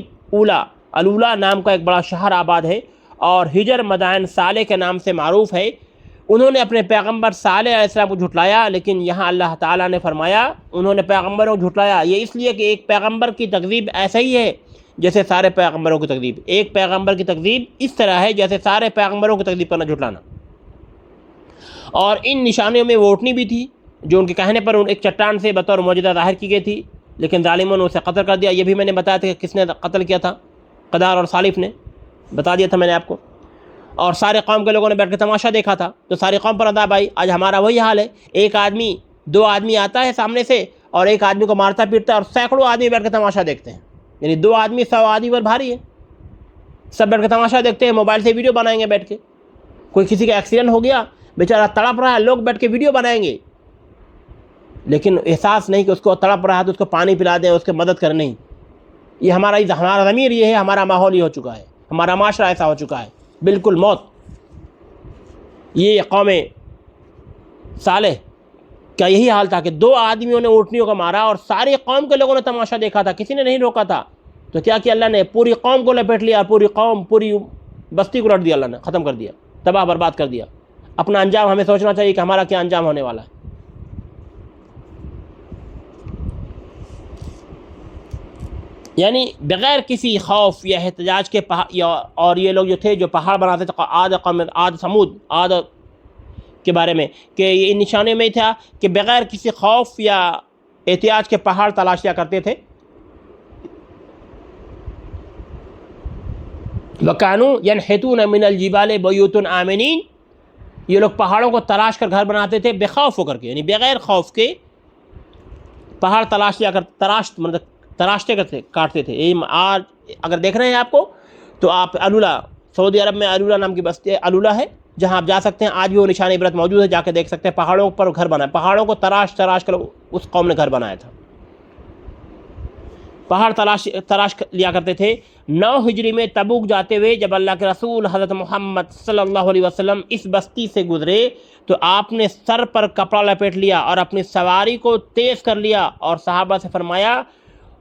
الولا نام کا ایک بڑا شہر آباد ہے، اور ہجر مدائن صالح کے نام سے معروف ہے. انہوں نے اپنے پیغمبر صالح علیہ السلام کو جھٹلایا، لیکن یہاں اللہ تعالیٰ نے فرمایا انہوں نے پیغمبروں کو جھٹلایا. یہ اس لیے کہ ایک پیغمبر کی تکذیب ایسا ہی ہے جیسے سارے پیغمبروں کی تکذیب. ایک پیغمبر کی تکذیب اس طرح ہے جیسے سارے پیغمبروں کی تکذیب کرنا، جھٹلانا. اور ان نشانیوں میں ووٹنی بھی تھی جو ان کے کہنے پر ایک چٹان سے بطور معجزہ ظاہر کی گئی تھی، لیکن ظالموں نے اسے قتل کر دیا. یہ بھی میں نے بتایا تھا کہ کس نے قتل کیا تھا، قدار اور سالف نے بتا دیا تھا میں نے آپ کو. اور سارے قوم کے لوگوں نے بیٹھ کے تماشا دیکھا تھا تو ساری قوم پر عذاب آئی. آج ہمارا وہی حال ہے. دو آدمی آتا ہے سامنے سے اور ایک آدمی کو مارتا پیٹتا ہے، اور سینکڑوں آدمی بیٹھ کے تماشا دیکھتے ہیں. یعنی 2 آدمی 100 آدمی پر بھاری ہے. سب بیٹھ کے تماشا دیکھتے ہیں، موبائل سے ویڈیو بنائیں گے بیٹھ کے. کوئی کسی کا ایکسیڈنٹ ہو گیا، بیچارہ تڑپ رہا ہے، لوگ بیٹھ کے ویڈیو بنائیں گے، لیکن احساس نہیں کہ اس کو تڑپ رہا ہے تو اس کو پانی پلا دیں، اس کی مدد کریں. نہیں، یہ ہمارا ضمیر یہ ہے، ہمارا ماحول یہ ہو چکا ہے، ہمارا معاشرہ ایسا ہو چکا ہے. بالکل موت. یہ قوم صالح کا یہی حال تھا کہ 2 آدمیوں نے اونٹنیوں کو مارا اور ساری قوم کے لوگوں نے تماشا دیکھا تھا، کسی نے نہیں روکا تھا. تو کیا کیا اللہ نے؟ پوری قوم کو لپیٹ لیا، پوری بستی کو لٹ دیا، اللہ نے ختم کر دیا، تباہ برباد کر دیا. اپنا انجام ہمیں سوچنا چاہیے کہ ہمارا کیا انجام ہونے والا ہے. یعنی بغیر کسی خوف یا احتجاج کے اور یہ لوگ جو تھے جو پہاڑ بناتے تھے، عاد سمود کے بارے میں کہ یہ ان نشانوں میں تھا کہ بغیر کسی خوف یا احتجاج کے پہاڑ تلاش کیا کرتے تھے. وَكَانُوا يَنْحِتُونَ مِنَ الْجِبَالِ بُيُوتًا آمِنِينَ. یہ لوگ پہاڑوں کو تلاش کر گھر بناتے تھے بے خوف ہو کر کے، یعنی بغیر خوف کے پہاڑ تراشتے کرتے کاٹتے تھے. آج اگر دیکھ رہے ہیں آپ کو تو آپ الولا، سعودی عرب میں الولا نام کی بستی الولا ہے جہاں آپ جا سکتے ہیں. آج بھی وہ نشان عبرت موجود ہے، جا کے دیکھ سکتے ہیں. پہاڑوں پر گھر بنائے، پہاڑوں کو تراش کر اس قوم نے گھر بنایا تھا. پہاڑ تلاش لیا کرتے تھے. 9 ہجری میں تبوک جاتے ہوئے جب اللہ کے رسول حضرت محمد صلی اللہ علیہ وسلم اس بستی سے گزرے تو آپ نے سر پر کپڑا لپیٹ لیا اور اپنی سواری کو تیز کر لیا اور صحابہ سے فرمایا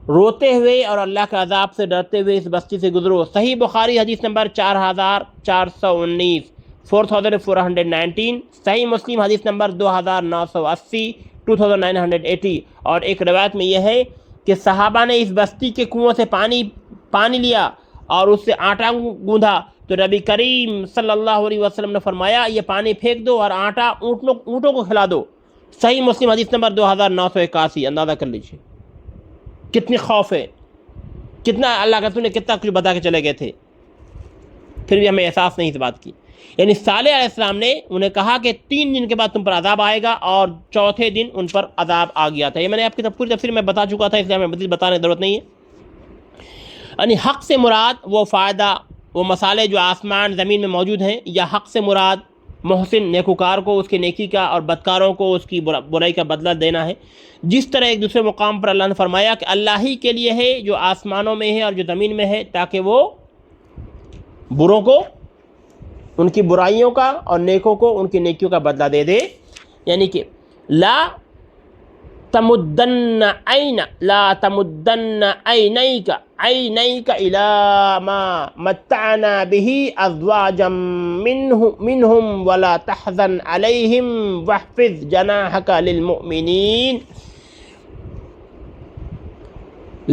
روتے ہوئے اور اللہ کے عذاب سے ڈرتے ہوئے اس بستی سے گزرو. صحیح بخاری حدیث نمبر 4419 4419. صحیح مسلم حدیث نمبر 2980 2980. اور ایک روایت میں یہ ہے کہ صحابہ نے اس بستی کے کنویں سے پانی لیا اور اس سے آٹا گوندھا تو نبی کریم صلی اللہ علیہ وسلم نے فرمایا یہ پانی پھینک دو اور آٹا اونٹوں کو کھلا دو. صحیح مسلم حدیث نمبر 2981. اندازہ کر لیجیے کتنی خوف ہے، کتنا اللہ کا رسول نے کتنا کچھ بتا کے چلے گئے تھے، پھر بھی ہمیں احساس نہیں اس بات کی. یعنی صالح علیہ السلام نے انہیں کہا کہ 3 دن کے بعد تم پر عذاب آئے گا، اور چوتھے دن ان پر عذاب آ گیا تھا. یہ میں نے آپ کی پوری تفسیر میں بتا چکا تھا، اس لیے ہمیں مزید بتانے کی ضرورت نہیں ہے. یعنی حق سے مراد وہ فائدہ، وہ مسالے جو آسمان زمین میں موجود ہیں، یا حق سے مراد محسن نیکوکار کو اس کی نیکی کا اور بدکاروں کو اس کی برائی کا بدلہ دینا ہے. جس طرح ایک دوسرے مقام پر اللہ نے فرمایا کہ اللہ ہی کے لیے ہے جو آسمانوں میں ہے اور جو زمین میں ہے، تاکہ وہ بروں کو ان کی برائیوں کا اور نیکوں کو ان کی نیکیوں کا بدلہ دے دے. یعنی کہ لا تمدن عینیک الی ما متعنا به ازواجا منهم ولا تحزن علیہم واخفض جناحک للمؤمنین.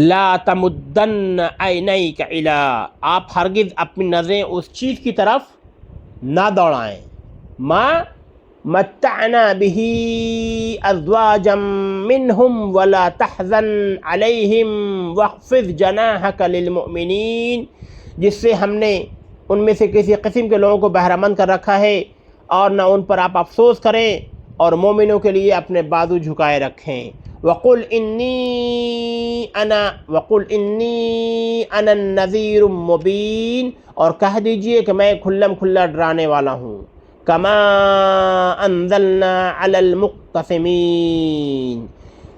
لا تمدن عینیک الی، آپ ہرگز اپنی نظریں اس چیز کی طرف نہ دوڑائیں ما متعنا به ازواجا منهم ولا تحزن علیہم واخفض جناحک للمؤمنین، جس سے ہم نے ان میں سے کسی قسم کے لوگوں کو بہرہ مند کر رکھا ہے، اور نہ ان پر آپ افسوس کریں اور مومنوں کے لیے اپنے بازو جھکائے رکھیں. وقل انی انا النذیر المبین، اور کہہ دیجئے کہ میں کھلم کھلا ڈرانے والا ہوں. کما انزلنا علی المقتسمین،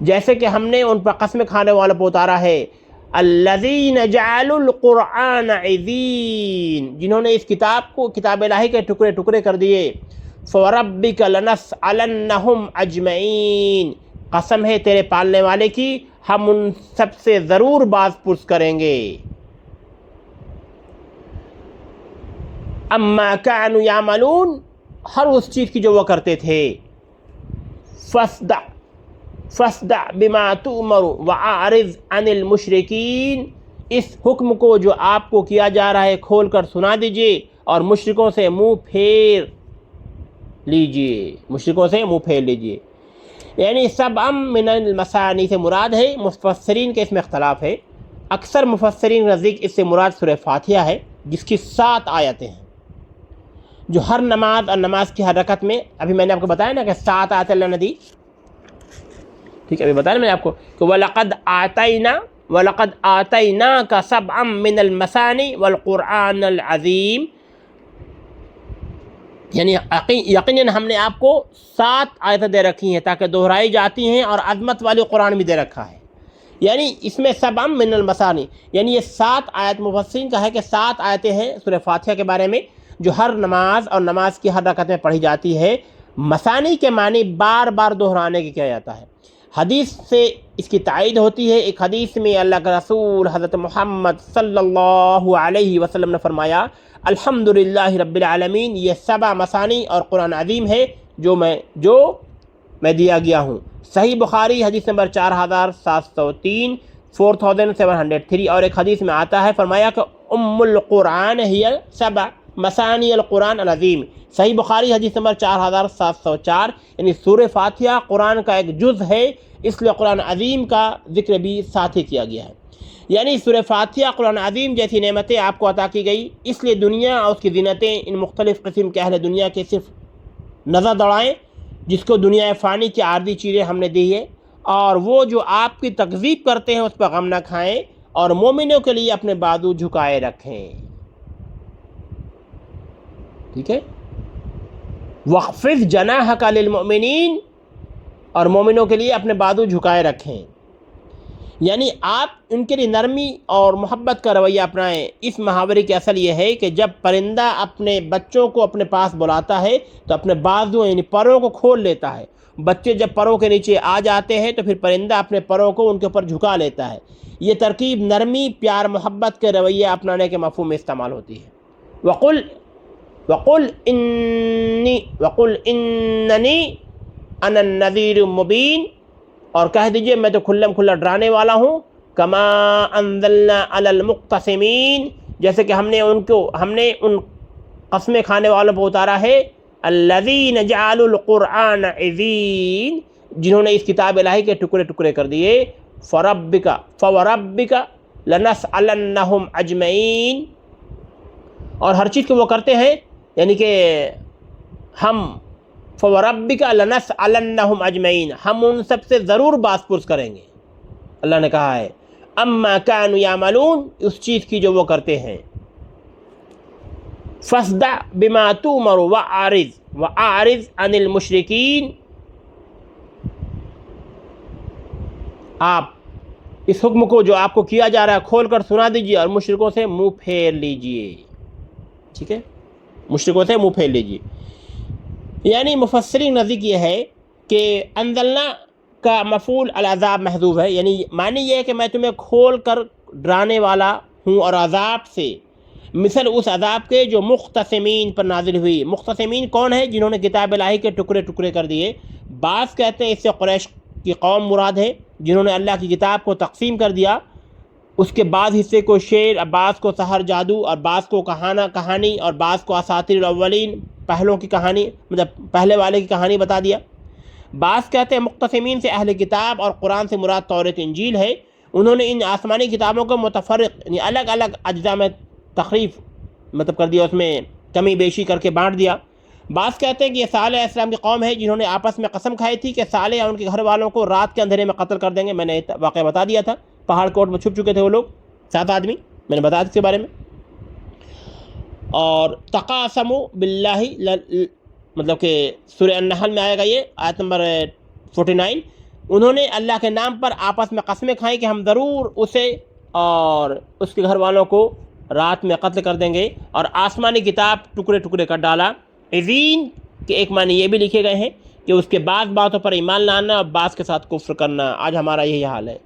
جیسے کہ ہم نے ان پر قسم کھانے والوں پر اتارا ہے. الذین جعلوا القرآن عضین، جنہوں نے اس کتاب کو کتاب الہی کے ٹکڑے ٹکڑے کر دیے. فوربک لنسألنہم اجمعین، قسم ہے تیرے پالنے والے کی ہم ان سب سے ضرور باز پرس کریں گے. اما کانوا یعملون، ہر اس چیز کی جو وہ کرتے تھے. فاصدع بما تؤمر واعرض عن المشرکین، اس حکم کو جو آپ کو کیا جا رہا ہے کھول کر سنا دیجئے اور مشرکوں سے منہ پھیر لیجئے، مشرکوں سے منہ پھیر لیجئے. یعنی سبعا من المثانی سے مراد ہے، مفسرین کے اس میں اختلاف ہے. اکثر مفسرین نزدیک اس سے مراد سورہ فاتحہ ہے جس کی 7 آیتیں ہیں، جو ہر نماز اور نماز کی ہر رکعت میں، ابھی میں نے آپ کو بتایا نا کہ 7 آیتیں اللہ نے دی، ٹھیک ہے، ابھی بتایا میں نے آپ کو کہ وَلَقَدْ آتَيْنَاكَ سَبْعًا مِّنَ الْمَثَانِي وَالْقُرْآنَ الْعَظِيمِ، یعنی یقیناً ہم نے آپ کو 7 آیتیں دے رکھی ہیں تاکہ دہرائی جاتی ہیں، اور عظمت والی قرآن بھی دے رکھا ہے. یعنی اس میں سبعًا من المثانی، یعنی یہ 7 آیت مفسرین کا ہے کہ 7 آیتیں ہیں سورہ فاتحہ کے بارے میں جو ہر نماز اور نماز کی ہر رکعت میں پڑھی جاتی ہے. مثانی کے معنی بار بار دہرانے کی کیا جاتا ہے. حدیث سے اس کی تائید ہوتی ہے. ایک حدیث میں اللہ کا رسول حضرت محمد صلی اللہ علیہ وسلم نے فرمایا الحمدللہ رب العالمین، یہ 7 مثانی اور قرآن عظیم ہے جو میں دیا گیا ہوں. صحیح بخاری حدیث نمبر 4703 4703. اور ایک حدیث میں آتا ہے فرمایا کہ ام القرآن ہی 7 مثانی القرآن العظیم. صحیح بخاری حدیث نمبر 4704. یعنی سورہ فاتحہ قرآن کا ایک جز ہے، اس لیے قرآن عظیم کا ذکر بھی ساتھ ہی کیا گیا ہے. یعنی سورہ فاتحہ قرآن عظیم جیسی نعمتیں آپ کو عطا کی گئی، اس لیے دنیا اور اس کی زینتیں ان مختلف قسم کے اہل دنیا کے صرف نظر دوڑائیں جس کو دنیا فانی کی عارضی چیزیں ہم نے دی ہے، اور وہ جو آپ کی تکذیب کرتے ہیں اس پر غم نہ کھائیں، اور مومنوں کے لیے اپنے بازو جھکائے رکھیں. ٹھیک ہے، وَخْفِضْ جَنَاحَكَ لِلْمُؤْمِنِينَ، اور مومنوں کے لیے اپنے بازو جھکائے رکھیں. یعنی آپ ان کے لیے نرمی اور محبت کا رویہ اپنائیں. اس محاورے کی اصل یہ ہے کہ جب پرندہ اپنے بچوں کو اپنے پاس بلاتا ہے تو اپنے بازو یعنی پروں کو کھول لیتا ہے. بچے جب پروں کے نیچے آ جاتے ہیں تو پھر پرندہ اپنے پروں کو ان کے اوپر جھکا لیتا ہے. یہ ترکیب نرمی، پیار، محبت کے رویہ اپنانے کے مفہوم میں استعمال ہوتی ہے. وَقُلْ إِنَّنِي أَنَا النَّذِيرُ الْمُبِينُ، اور کہہ دیجئے میں تو کھلم کھلا ڈرانے والا ہوں. کما انزلنا علی المقتسمین، جیسے کہ ہم نے ان قسمیں کھانے والوں پر اتارا ہے. الذین جعلوا القرآن عضین، جنہوں نے اس کتاب الہی کے ٹکڑے ٹکڑے کر دیے. فوربک لنسألنہم اجمعین، اور ہر چیز کو وہ کرتے ہیں، یعنی کہ ہم فوربک لنسألنہم اجمعین، ہم ان سب سے ضرور باز پرس کریں گے. اللہ نے کہا ہے اما کانوا یعملون، اس چیز کی جو وہ کرتے ہیں. فاصدع بما تؤمر واعرض عن المشرکین، آپ اس حکم کو جو آپ کو کیا جا رہا ہے کھول کر سنا دیجیے اور مشرکوں سے منہ پھیر لیجیے. ٹھیک ہے، مشرکوں سے منہ پھیر لیجیے. یعنی مفسرین نزدیک یہ ہے کہ انزلنا کا مفعول العذاب محذوف ہے. یعنی معنی یہ ہے کہ میں تمہیں کھول کر ڈرانے والا ہوں اور عذاب سے، مثل اس عذاب کے جو مختصمین پر نازل ہوئی. مختصمین کون ہے؟ جنہوں نے کتاب الہی کے ٹکڑے ٹکڑے کر دیے. بعض کہتے ہیں اس سے قریش کی قوم مراد ہے جنہوں نے اللہ کی کتاب کو تقسیم کر دیا، اس کے بعض حصے کو شعر، بعض کو سحر جادو، اور بعض کو کہانی، اور بعض کو اساطیر الاولین، پہلوں کی کہانی، مطلب پہلے والے کی کہانی بتا دیا. بعض کہتے ہیں مقتسمین سے اہل کتاب اور قرآن سے مراد توریت انجیل ہے. انہوں نے ان آسمانی کتابوں کو متفرق یعنی الگ الگ اجزاء میں تخریف مطلب کر دیا، اس میں کمی بیشی کر کے بانٹ دیا. بعض کہتے ہیں کہ یہ صالح علیہ السلام کی قوم ہے جنہوں نے آپس میں قسم کھائی تھی کہ صالح اور ان کے گھر والوں کو رات کے اندھیرے میں قتل کر دیں گے. میں نے واقعہ بتا دیا تھا، پہاڑ کوٹ میں چھپ چکے تھے وہ لوگ 7 آدمی، میں نے بتایا اس کے بارے میں. اور تقاسموا باللہ، مطلب کہ سورہ النحل میں آئے گا یہ آیت نمبر 49. انہوں نے اللہ کے نام پر آپس میں قسمیں کھائیں کہ ہم ضرور اسے اور اس کے گھر والوں کو رات میں قتل کر دیں گے، اور آسمانی کتاب ٹکڑے ٹکڑے کر ڈالا۔ عزین کے ایک معنی یہ بھی لکھے گئے ہیں کہ اس کے بعض باتوں پر ایمان لانا اور بعض کے ساتھ کفر کرنا۔ آج ہمارا یہی حال ہے،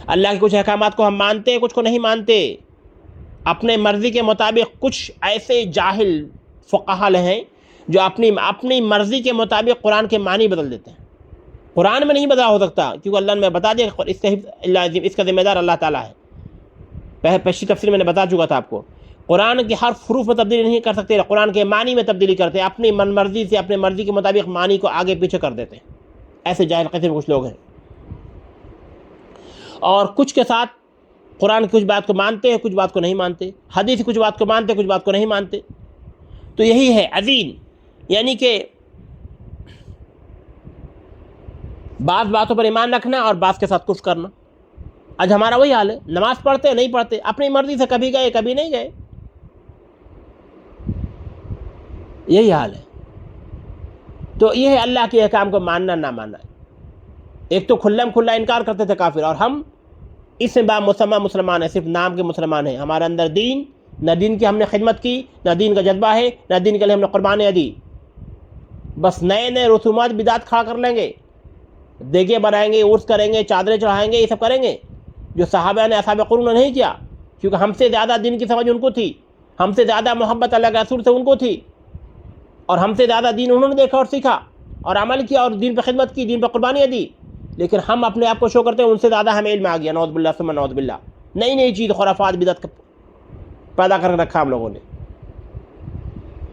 اللہ کے کچھ احکامات کو ہم مانتے ہیں، کچھ کو نہیں مانتے، اپنے مرضی کے مطابق۔ کچھ ایسے جاہل فقہا ہیں جو اپنی مرضی کے مطابق قرآن کے معنی بدل دیتے ہیں۔ قرآن میں نہیں بدلا ہو سکتا، کیونکہ اللہ نے بتا دیا کہ اس کا ذمہ دار اللہ تعالیٰ ہے۔ پچھلی تفسیر میں نے بتا چکا تھا آپ کو، قرآن کے ہر حروف میں تبدیلی نہیں کر سکتے، قرآن کے معنی میں تبدیلی کرتے ہیں، اپنی من مرضی سے اپنے مرضی کے مطابق معنی کو آگے پیچھے کر دیتے ہیں۔ ایسے جاہل قسم کچھ لوگ ہیں، اور کچھ کے ساتھ قرآن کی کچھ بات کو مانتے ہیں، کچھ بات کو نہیں مانتے، حدیث کی کچھ بات کو مانتے ہیں، کچھ بات کو نہیں مانتے۔ تو یہی ہے عزین، یعنی کہ بعض باتوں پر ایمان رکھنا اور بعض کے ساتھ کفر کرنا۔ آج ہمارا وہی حال ہے، نماز پڑھتے ہیں نہیں پڑھتے، اپنی مرضی سے کبھی گئے کبھی نہیں گئے، یہی حال ہے۔ تو یہ ہے اللہ کے احکام کو ماننا نہ ماننا۔ ایک تو کھلم کھلا انکار کرتے تھے کافر، اور ہم اس میں بامسمہ مسلمان ہیں، صرف نام کے مسلمان ہیں، ہمارے اندر دین نہ، دین کی ہم نے خدمت کی نہ، دین کا جذبہ ہے نہ، دین کے لیے ہم نے قربانیاں دی۔ بس نئے نئے رسومات بدعت کھڑا کر لیں گے، دیگے بنائیں گے، عرس کریں گے، چادریں چڑھائیں گے، یہ سب کریں گے جو صحابہ نے اصحاب قرون نے نہیں کیا، کیونکہ ہم سے زیادہ دین کی سمجھ ان کو تھی، ہم سے زیادہ محبت اللہ کے رسول سے ان کو تھی، اور ہم سے زیادہ دین انہوں نے دیکھا اور سیکھا اور عمل کیا، اور دین پہ خدمت کی، دین پہ قربانیاں دی۔ لیکن ہم اپنے آپ کو شو کرتے ہیں ان سے زیادہ ہمیں علم آ گیا، نعوذ باللہ ثم نعوذ باللہ، نئی نئی چیز خرافات بدعت پیدا کر رکھا ہم لوگوں نے۔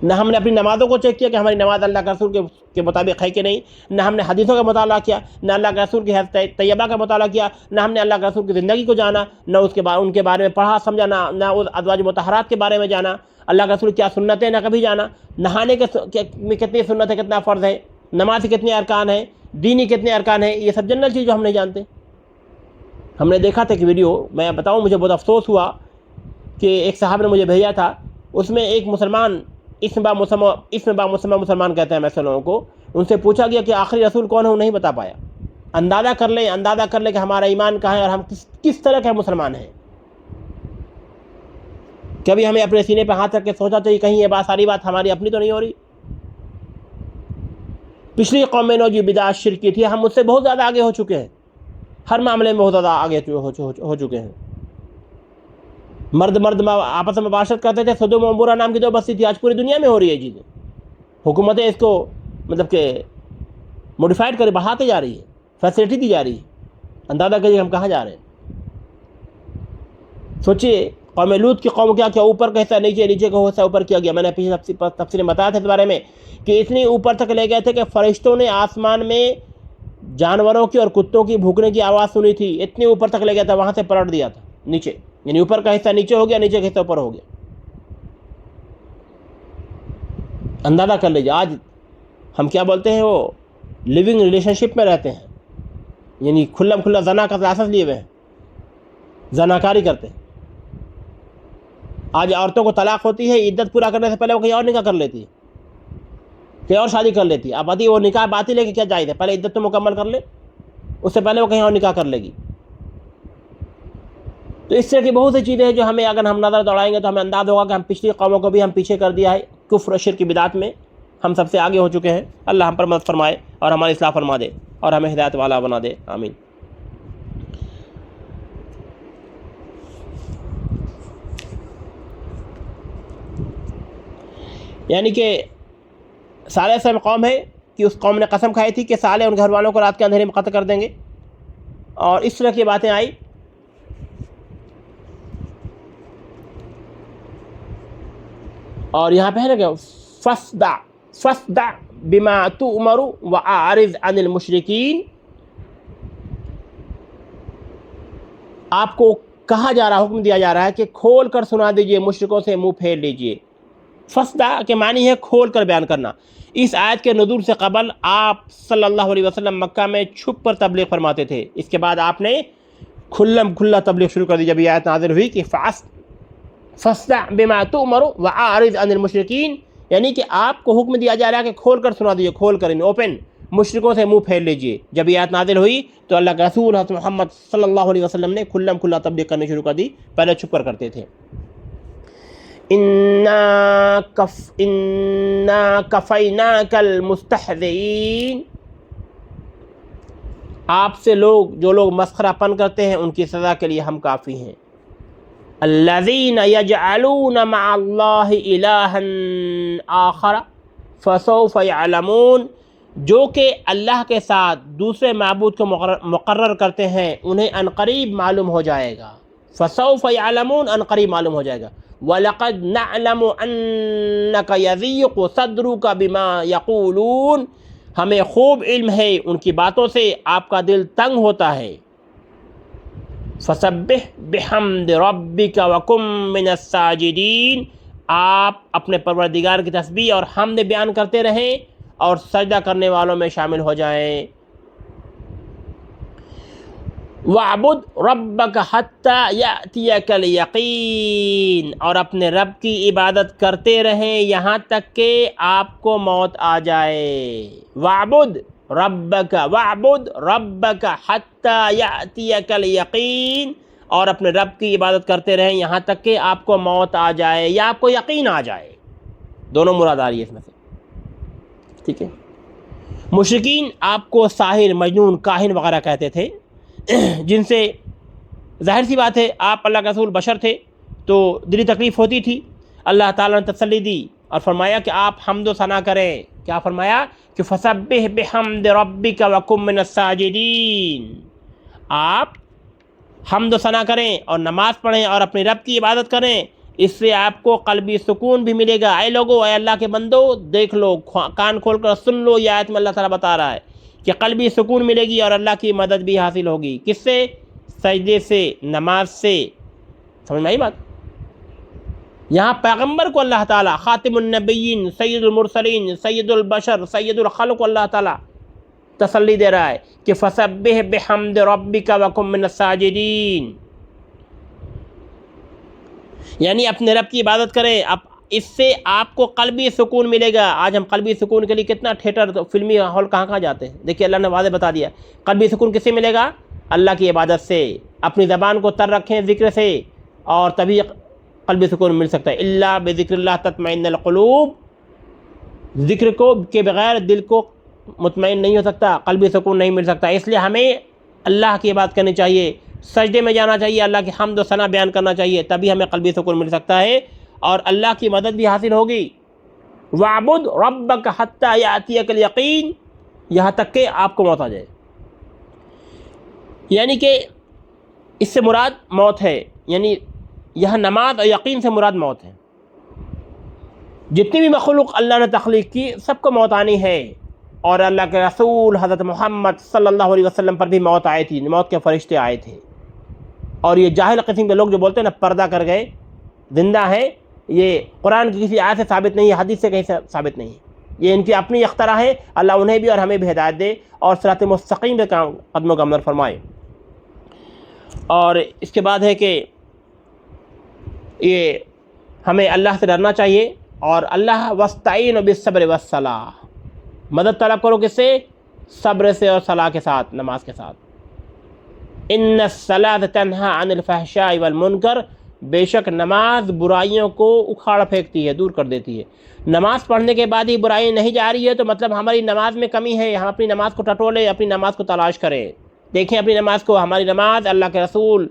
نہ ہم نے اپنی نمازوں کو چیک کیا کہ ہماری نماز اللہ کے رسول کے مطابق ہے کہ نہیں، نہ ہم نے حدیثوں کا مطالعہ کیا، نہ اللہ کے رسول کی حدیث طیبہ کا مطالعہ کیا، نہ ہم نے اللہ کے رسول کی زندگی کو جانا، نہ ان کے بارے میں پڑھا سمجھا، نہ ازواج مطہرات کے بارے میں جانا، اللہ کے رسول کیا سنتیں نہ کبھی جانا، نہانے میں کتنی سنت ہے، کتنا فرض ہے، نماز کے کتنے ارکان ہیں، دینی کتنے ارکان ہیں، یہ سب جنرل چیز جو ہم نہیں جانتے۔ ہم نے دیکھا تھا کہ ویڈیو میں بتاؤں، مجھے بہت افسوس ہوا کہ ایک صاحب نے مجھے بھیجا تھا، اس میں ایک مسلمان، اس میں بامسمہ مسلمان کہتے ہیں ایسے لوگوں کو، ان سے پوچھا گیا کہ آخری رسول کون ہے، وہ نہیں بتا پایا۔ اندازہ کر لیں کہ ہمارا ایمان کہاں ہے اور ہم کس طرح کے مسلمان ہیں۔ کبھی ہمیں اپنے سینے پہ ہاتھ رکھ کے سوچا چاہیے کہیں یہ ساری بات ہماری اپنی تو نہیں ہو رہی۔ پچھلی قوم میں جو بدعت شرک کی تھی، ہم اس سے بہت زیادہ آگے ہو چکے ہیں، ہر معاملے میں بہت زیادہ آگے ہو چکے ہیں۔ مرد آپس میں مباشرت کرتے تھے، سدوم و عمورہ نام کی دو بستی تھی، آج پوری دنیا میں ہو رہی ہے چیزیں۔ حکومتیں اس کو مطلب کہ موڈیفائڈ کر بڑھاتے جا رہی ہے، فیسلٹی دی جا رہی ہے۔ اندازہ کریے ہم کہاں جا رہے ہیں۔ سوچیے قوم لوط کی قوم کیا اوپر کا حصہ نیچے، نیچے کا حصہ اوپر کیا گیا۔ میں نے پچھلی تفسیر میں بتایا تھا اس بارے میں کہ اتنی اوپر تک لے گئے تھے کہ فرشتوں نے آسمان میں جانوروں کی اور کتوں کی بھونکنے کی آواز سنی تھی، اتنی اوپر تک لے گیا تھا، وہاں سے پلٹ دیا تھا نیچے، یعنی اوپر کا حصہ نیچے ہو گیا، نیچے کا حصہ اوپر ہو گیا۔ اندازہ کر لیجیے آج ہم کیا بولتے ہیں، وہ لیونگ ریلیشن شپ میں رہتے ہیں، یعنی کھلم کھلا زنا کا لائسنس لیے ہوئے ہیں، زناکاری کرتے ہیں۔ آج عورتوں کو طلاق ہوتی ہے، عدت پورا کرنے سے پہلے وہ کہیں اور نکاح کر لیتی ہے، کہیں اور شادی کر لیتی ہے۔ اب آتی وہ نکاح باطل ہے کہ کیا جائز ہے، پہلے عدت تو مکمل کر لے، اس سے پہلے وہ کہیں اور نکاح کر لے گی۔ تو اس طرح کی بہت سی چیزیں ہیں جو ہمیں اگر ہم نظر دوڑائیں گے تو ہمیں انداز ہوگا کہ ہم پچھلی قوموں کو بھی ہم پیچھے کر دیا ہے، کفر و شرک کی بدعت میں ہم سب سے آگے ہو چکے ہیں۔ اللہ ہم پر مدد فرمائے اور ہماری اصلاح فرما دے اور ہمیں ہدایت والا بنا دے، آمین۔ یعنی کہ صالح سے قوم ہے کہ اس قوم نے قسم کھائی تھی کہ صالح ان گھر والوں کو رات کے اندھیرے میں قتل کر دیں گے، اور اس طرح کی باتیں آئی۔ اور یہاں پہ ہے نا کہ فَاصْدَعْ بِمَا تُؤْمَرُ وَأَعْرِضْ عَنِ الْمُشْرِكِينَ، آپ کو کہا جا رہا، حکم دیا جا رہا ہے کہ کھول کر سنا دیجئے، مشرکوں سے منہ پھیر لیجئے۔ فَاصْدَعْ کے معنی ہے کھول کر بیان کرنا۔ اس آیت کے نزول سے قبل آپ صلی اللہ علیہ وسلم مکہ میں چھپ پر تبلیغ فرماتے تھے، اس کے بعد آپ نے کھلم کھلا تبلیغ شروع کر دی جب یہ آیت نازل ہوئی کہ فَاصْدَعْ بِمَا تُؤْمَرُ وَأَعْرِضْ عَنِ الْمُشْرِكِينَ، یعنی کہ آپ کو حکم دیا جا رہا ہے کہ کھول کر سنا دیجیے، کھول کر اوپن مشرکوں سے منہ پھیر لیجئے۔ جب یہ آیت نازل ہوئی تو اللہ کے رسول حضرت محمد صلی اللہ علیہ وسلم نے کھلا تبلیغ کرنے شروع کر دی، پہلے چھپ کر کرتے تھے۔ اِنَّا كَفَيْنَاكَ الْمُسْتَهْزِئِينَ، آپ سے جو لوگ مسخرہ پن کرتے ہیں ان کی سزا کے لیے ہم کافی ہیں۔ الَّذِينَ يَجْعَلُونَ مَعَ اللَّهِ إِلَٰهًا آخَرَ فَسَوْفَ يَعْلَمُونَ، جو کہ اللہ کے ساتھ دوسرے معبود کو مقرر کرتے ہیں انہیں عنقریب معلوم ہو جائے گا۔ فَسَوْفَ يَعْلَمُونَ، عنقریب معلوم ہو جائے گا۔ وَلَقَدْ نَعْلَمُ أَنَّكَ يَضِيقُ صَدْرُكَ بِمَا يَقُولُونَ، ہمیں خوب علم ہے ان کی باتوں سے آپ کا دل تنگ ہوتا ہے۔ فَسَبِّحْ بِحَمْدِ رَبِّكَ وَكُن مِّنَ السَّاجِدِينَ، آپ اپنے پروردگار کی تسبیح اور حمد بیان کرتے رہیں اور سجدہ کرنے والوں میں شامل ہو جائیں۔ وَاعْبُدْ رَبَّكَ حَتَّى يَأْتِيَكَ الْيَقِينُ، اور اپنے رب کی عبادت کرتے رہیں یہاں تک کہ آپ کو موت آ جائے۔ وَاعْبُدْ رَبَّكَ حَتَّى يَأْتِيَكَ الْيَقِينُ، اور اپنے رب کی عبادت کرتے رہیں یہاں تک کہ آپ کو موت آ جائے یا آپ کو یقین آ جائے، دونوں مراد آ رہی ہے اس میں سے، ٹھیک ہے۔ مشرکین آپ کو ساحر، مجنون، کاہن وغیرہ کہتے تھے، جن سے ظاہر سی بات ہے آپ اللہ کے رسول بشر تھے تو دلی تکلیف ہوتی تھی۔ اللہ تعالیٰ نے تسلی دی اور فرمایا کہ آپ حمد و ثنا کریں۔ کیا فرمایا کہ فَسَبِّحْ بِحَمْدِ رَبِّكَ وَكُن مِّنَ السَّاجِدِينَ، آپ حمد و ثنا کریں اور نماز پڑھیں اور اپنے رب کی عبادت کریں، اس سے آپ کو قلبی سکون بھی ملے گا۔ اے لوگو، اے اللہ کے بندو، دیکھ لو، کان کھول کر سن لو، یہ آیت میں اللہ تعالیٰ بتا رہا ہے کہ قلبی سکون ملے گی اور اللہ کی مدد بھی حاصل ہوگی۔ کس سے؟ سجدے سے، نماز سے۔ سمجھ میں آئی بات؟ یہاں پیغمبر کو اللہ تعالیٰ خاتم النبیین، سید المرسلین، سید البشر، سید الخلق کو اللہ تعالیٰ تسلی دے رہا ہے کہ فَسَبِّحْ بِحَمْدِ رَبِّكَ وَكُن مِّنَ السَّاجِدِينَ، یعنی اپنے رب کی عبادت کریں، اس سے آپ کو قلبی سکون ملے گا۔ آج ہم قلبی سکون کے لیے کتنا تھیٹر، فلمی ہال کہاں جاتے ہیں۔ دیکھیے اللہ نے واضح بتا دیا، قلبی سکون کس سے ملے گا؟ اللہ کی عبادت سے۔ اپنی زبان کو تر رکھیں ذکر سے اور تبھی قلبی سکون مل سکتا ہے۔ الا بذکر اللہ تطمئن القلوب، ذکر کے بغیر دل کو مطمئن نہیں ہو سکتا، قلبی سکون نہیں مل سکتا۔ اس لیے ہمیں اللہ کی عبادت کرنی چاہیے، سجدے میں جانا چاہیے، اللہ کی حمد و ثنا بیان کرنا چاہیے، تبھی ہمیں قلبی سکون مل سکتا ہے اور اللہ کی مدد بھی حاصل ہوگی۔ وَاعْبُدْ رَبَّكَ حَتَّى يَأْتِيَكَ الْيَقِينُ، یہاں تک کہ آپ کو موت آ جائے، یعنی کہ اس سے مراد موت ہے، یعنی یہاں نماز اور یقین سے مراد موت ہے۔ جتنی بھی مخلوق اللہ نے تخلیق کی سب کو موت آنی ہے، اور اللہ کے رسول حضرت محمد صلی اللہ علیہ وسلم پر بھی موت آئی تھی، موت کے فرشتے آئے تھے۔ اور یہ جاہل قسم کے لوگ جو بولتے ہیں نا پردہ کر گئے، زندہ ہیں، یہ قرآن کی کسی آیت سے ثابت نہیں ہے، حدیث سے کہیں سے ثابت نہیں ہے، یہ ان کی اپنی اختراع ہے۔ اللہ انہیں بھی اور ہمیں بھی ہدایت دے اور صراط مستقیم پہ قدم و گامزن فرمائے۔ اور اس کے بعد ہے کہ یہ ہمیں اللہ سے ڈرنا چاہیے، اور اللہ وَاسْتَعِينُوا بِالصَّبْرِ وَالصَّلَاةِ، مدد طلب کرو کس سے؟ صبر سے اور صلاح کے ساتھ، نماز کے ساتھ۔ إِنَّ الصَّلَاةَ تَنْهَىٰ عَنِ الْفَحْشَاءِ وَالْمُنكَرِ، بے شک نماز برائیوں کو اکھاڑ پھینکتی ہے، دور کر دیتی ہے۔ نماز پڑھنے کے بعد ہی برائی نہیں جا رہی ہے تو مطلب ہماری نماز میں کمی ہے، ہم اپنی نماز کو ٹٹولیں، اپنی نماز کو تلاش کریں، دیکھیں اپنی نماز کو، ہماری نماز اللہ کے رسول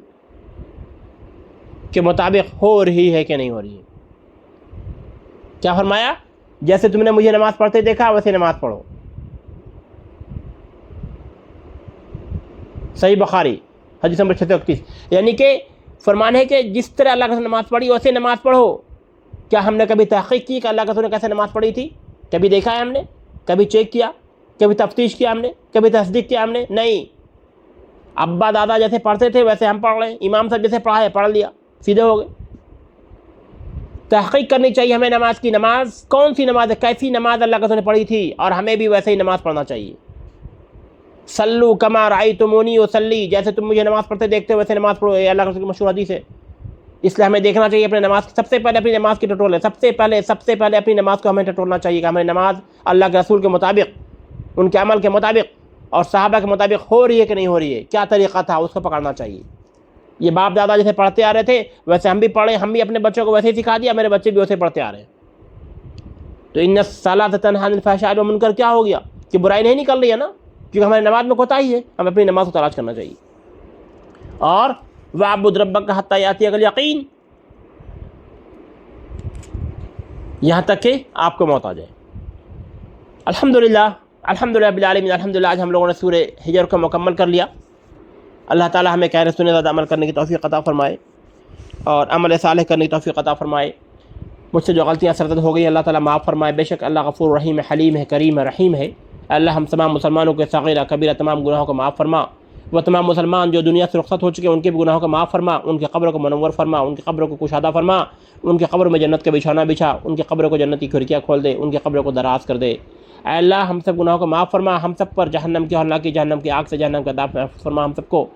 کے مطابق ہو رہی ہے کہ نہیں ہو رہی ہے۔ کیا فرمایا؟ جیسے تم نے مجھے نماز پڑھتے دیکھا ویسے نماز پڑھو۔ صحیح بخاری حدیث نمبر 631، یعنی کہ فرمان ہے کہ جس طرح اللہ کا نماز پڑھی ویسے نماز پڑھو۔ کیا ہم نے کبھی تحقیق کی کہ اللہ کا رسول نے کیسے نماز پڑھی تھی؟ کبھی دیکھا ہے ہم نے؟ کبھی چیک کیا؟ کبھی تفتیش کیا ہم نے؟ کبھی تصدیق کیا ہم نے؟ نہیں۔ ابا دادا جیسے پڑھتے تھے ویسے ہم پڑھ رہے ہیں، امام صاحب جیسے پڑھا ہے پڑھ لیا، سیدھے ہو گئے۔ تحقیق کرنی چاہیے ہمیں نماز کی، نماز کون سی نماز ہے، کیسی نماز اللہ کا رسول نے پڑھی تھی، اور ہمیں بھی ویسے ہی نماز پڑھنا چاہیے۔ صلو کما رأیتمونی اصلی، جیسے تم مجھے نماز پڑھتے دیکھتے ہو ویسے نماز پڑھو، یہ اللہ کے رسول کی مشہور حدیث ہے۔ اس لیے ہمیں دیکھنا چاہیے اپنے نماز، سب سے پہلے اپنی نماز کی ٹٹول ہے، سب سے پہلے اپنی نماز کو ہمیں ٹٹولنا چاہیے کہ ہماری نماز اللہ کے رسول کے مطابق ان کے عمل کے مطابق اور صحابہ کے مطابق ہو رہی ہے کہ نہیں ہو رہی ہے، کیا طریقہ تھا، اس کو پکڑنا چاہیے۔ یہ باپ دادا جیسے پڑھتے آ رہے تھے ویسے ہم بھی پڑھیں، ہم بھی اپنے بچوں کو ویسے ہی سکھا دیا، میرے بچے بھی ویسے پڑھتے آ رہے ہیں۔ تو ان الصلاۃ تنہی عن الفحشاء والمنکر کیا ہو گیا کہ برائی نہیں نکل رہی ہے نا، کیونکہ ہماری نماز میں کوتاہی ہے، ہم اپنی نماز کو تلاش کرنا چاہیے۔ اور وَاعْبُدْ رَبَّكَ حَتَّىٰ يَأْتِيَكَ الْيَقِينُ، یہاں تک کہ آپ کو موت آ جائے۔ الحمدللہ رب العالمین، الحمدللہ آج ہم لوگوں نے سورہ ہجر کو مکمل کر لیا۔ اللہ تعالی ہمیں کہنے سننے زیادہ عمل کرنے کی توفیق عطا فرمائے اور عمل صالح کرنے کی توفیق عطا فرمائے۔ مجھ سے جو غلطیاں سرزد ہو گئی اللہ تعالیٰ معاف فرمائے، بے شک اللہ غفور رحیم ہے، حلیم ہے، کریم ہے، رحیم ہے۔ اللہ ہم تمام مسلمانوں کے صغیرہ کبیرہ تمام گناہوں کو معاف فرما، وہ تمام مسلمان جو دنیا سے رخصت ہو چکے ان کے بھی گناہوں کو معاف فرما، ان کی قبروں کو منور فرما، ان کی قبروں کو کشادہ فرما، ان کی قبر میں جنت کا بچھونا بچھا، ان کی قبروں کو جنت کی کھڑکیاں کھول دے، ان کی قبروں کو دراز کر دے۔ اے اللہ ہم سب گناہوں کو معاف فرما، ہم سب پر جہنم کی ہولناکی، جہنم کی آگ سے، جہنم کے عذاب محفوظ فرما ہم سب کو،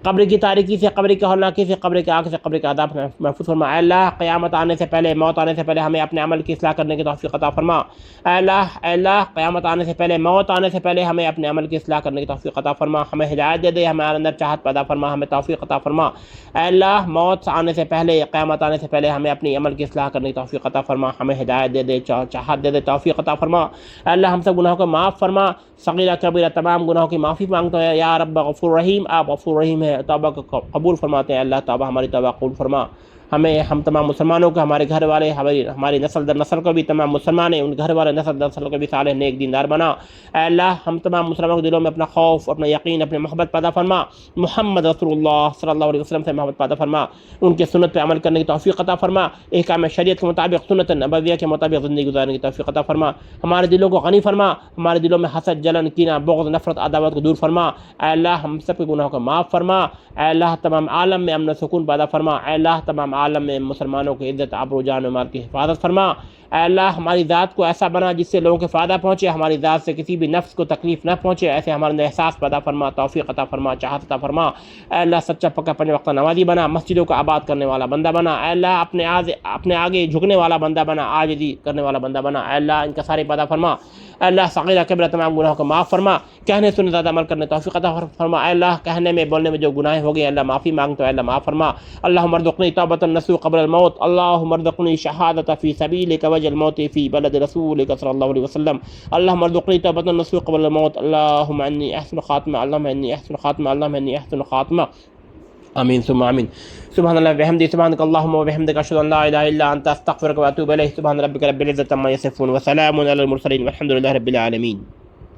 قبر کی تاریکی سے، قبر کی ہولناکی سے، قبر کی آگ سے، قبر کے عذاب محفوظ فرما۔ اے اللہ قیامت آنے سے پہلے، موت آنے سے پہلے ہمیں اپنے عمل کی اصلاح کرنے کی توفیق عطا فرما۔ اے اللہ قیامت آنے سے پہلے، موت آنے سے پہلے ہمیں اپنے عمل کی اصلاح کرنے کی توفیق عطا فرما، ہمیں ہدایت دے دے، ہمارے اندر چاہت پیدا فرما، ہمیں توفیق عطا فرما۔ اے اللہ موت آنے سے پہلے، قیامت آنے سے پہلے ہمیں اپنی عمل کی اصلاح کرنے کی توفیق عطا فرما، ہمیں ہدایت دے دے، چاہت دے دے، توفیق عطا فرما۔ اے اللہ ہم سب گناہوں کو معاف فرما، صغیرہ کبیرہ تمام گناہوں کی معافی مانگتا ہے یا رب غفور رحیم، آپ غفور رحیم ہے، توبہ کو قبول فرماتے ہیں۔ اللہ توبہ ہماری توبہ قبول فرما، ہمیں ہم تمام مسلمانوں کو، ہمارے گھر والے، ہماری نسل در نسل کو بھی، تمام مسلمان ہیں ان گھر والے نسل در نسل کو بھی صالح نیک دیندار بنا۔ اے اللہ ہم تمام مسلمانوں کے دلوں میں اپنا خوف، اپنا یقین، اپنی محبت پیدا فرما، محمد رسول اللہ صلی اللہ علیہ وسلم سے محبت پیدا فرما، ان کے سنت پہ عمل کرنے کی توفیق عطا فرما، احکام شریعت کے مطابق، سنت نبویہ کے مطابق زندگی گزارنے کی توفیق عطا فرما، ہمارے دلوں کو غنی فرما، ہمارے دلوں میں حسد، جلن، کینہ، بغض، نفرت، عداوت کو دور فرما۔ اے اللہ ہم سب کے گناہوں کو معاف فرما۔ اے اللہ تمام عالم میں امن و سکون پیدا فرما۔ اے اللہ تمام عالم میں مسلمانوں کی عزت، آبرو، جان و مال کی حفاظت فرما۔ اے اللہ ہماری ذات کو ایسا بنا جس سے لوگوں کے فائدہ پہنچے، ہماری ذات سے کسی بھی نفس کو تکلیف نہ پہنچے، ایسے ہمارے اندر احساس پیدا فرما، توفیق عطا فرما، چاہت عطا فرما۔ اے اللہ سچا پکا پنج وقتہ نمازی بنا، مسجدوں کو آباد کرنے والا بندہ بنا۔ اے اللہ اپنے آگے جھکنے والا بندہ بنا، عاجزی کرنے والا بندہ بنا۔ اے اللہ ان کا سارے پیدا فرما۔ اے اللہ صغیرہ کبیرہ تمام گناہوں کو معاف فرما، کہنے سننے زیادہ عمل کرنے توفیق عطا فرما۔ اے اللہ کہنے میں بولنے میں جو گناہ ہو گئے اللہ معافی مانگتا ہے، اللہ معاف فرما۔ اللہم ارزقنی توبۃ النصوح قبل الموت، اللہم ارزقنی شہادۃ فی سبیلک وجہ الموت فی بلد رسولک صلی اللہ علیہ وسلم، اللہم ارزقنی توبۃ النصوح قبل الموت، اللہم انی احسن خاتمہ، اللہم انی احسن خاتمہ، اللہم انی احسن خاتمہ، آمین ثم آمین۔ سبحان اللہ وبحمدہ، سبحانک اللہم وبحمدک، اشہد ان لا الہ الا انت، استغفرک واتوب الیک۔ سبحان ربک رب العزۃ عما یصفون، وسلام علی المرسلین، والحمد للہ رب العالمین۔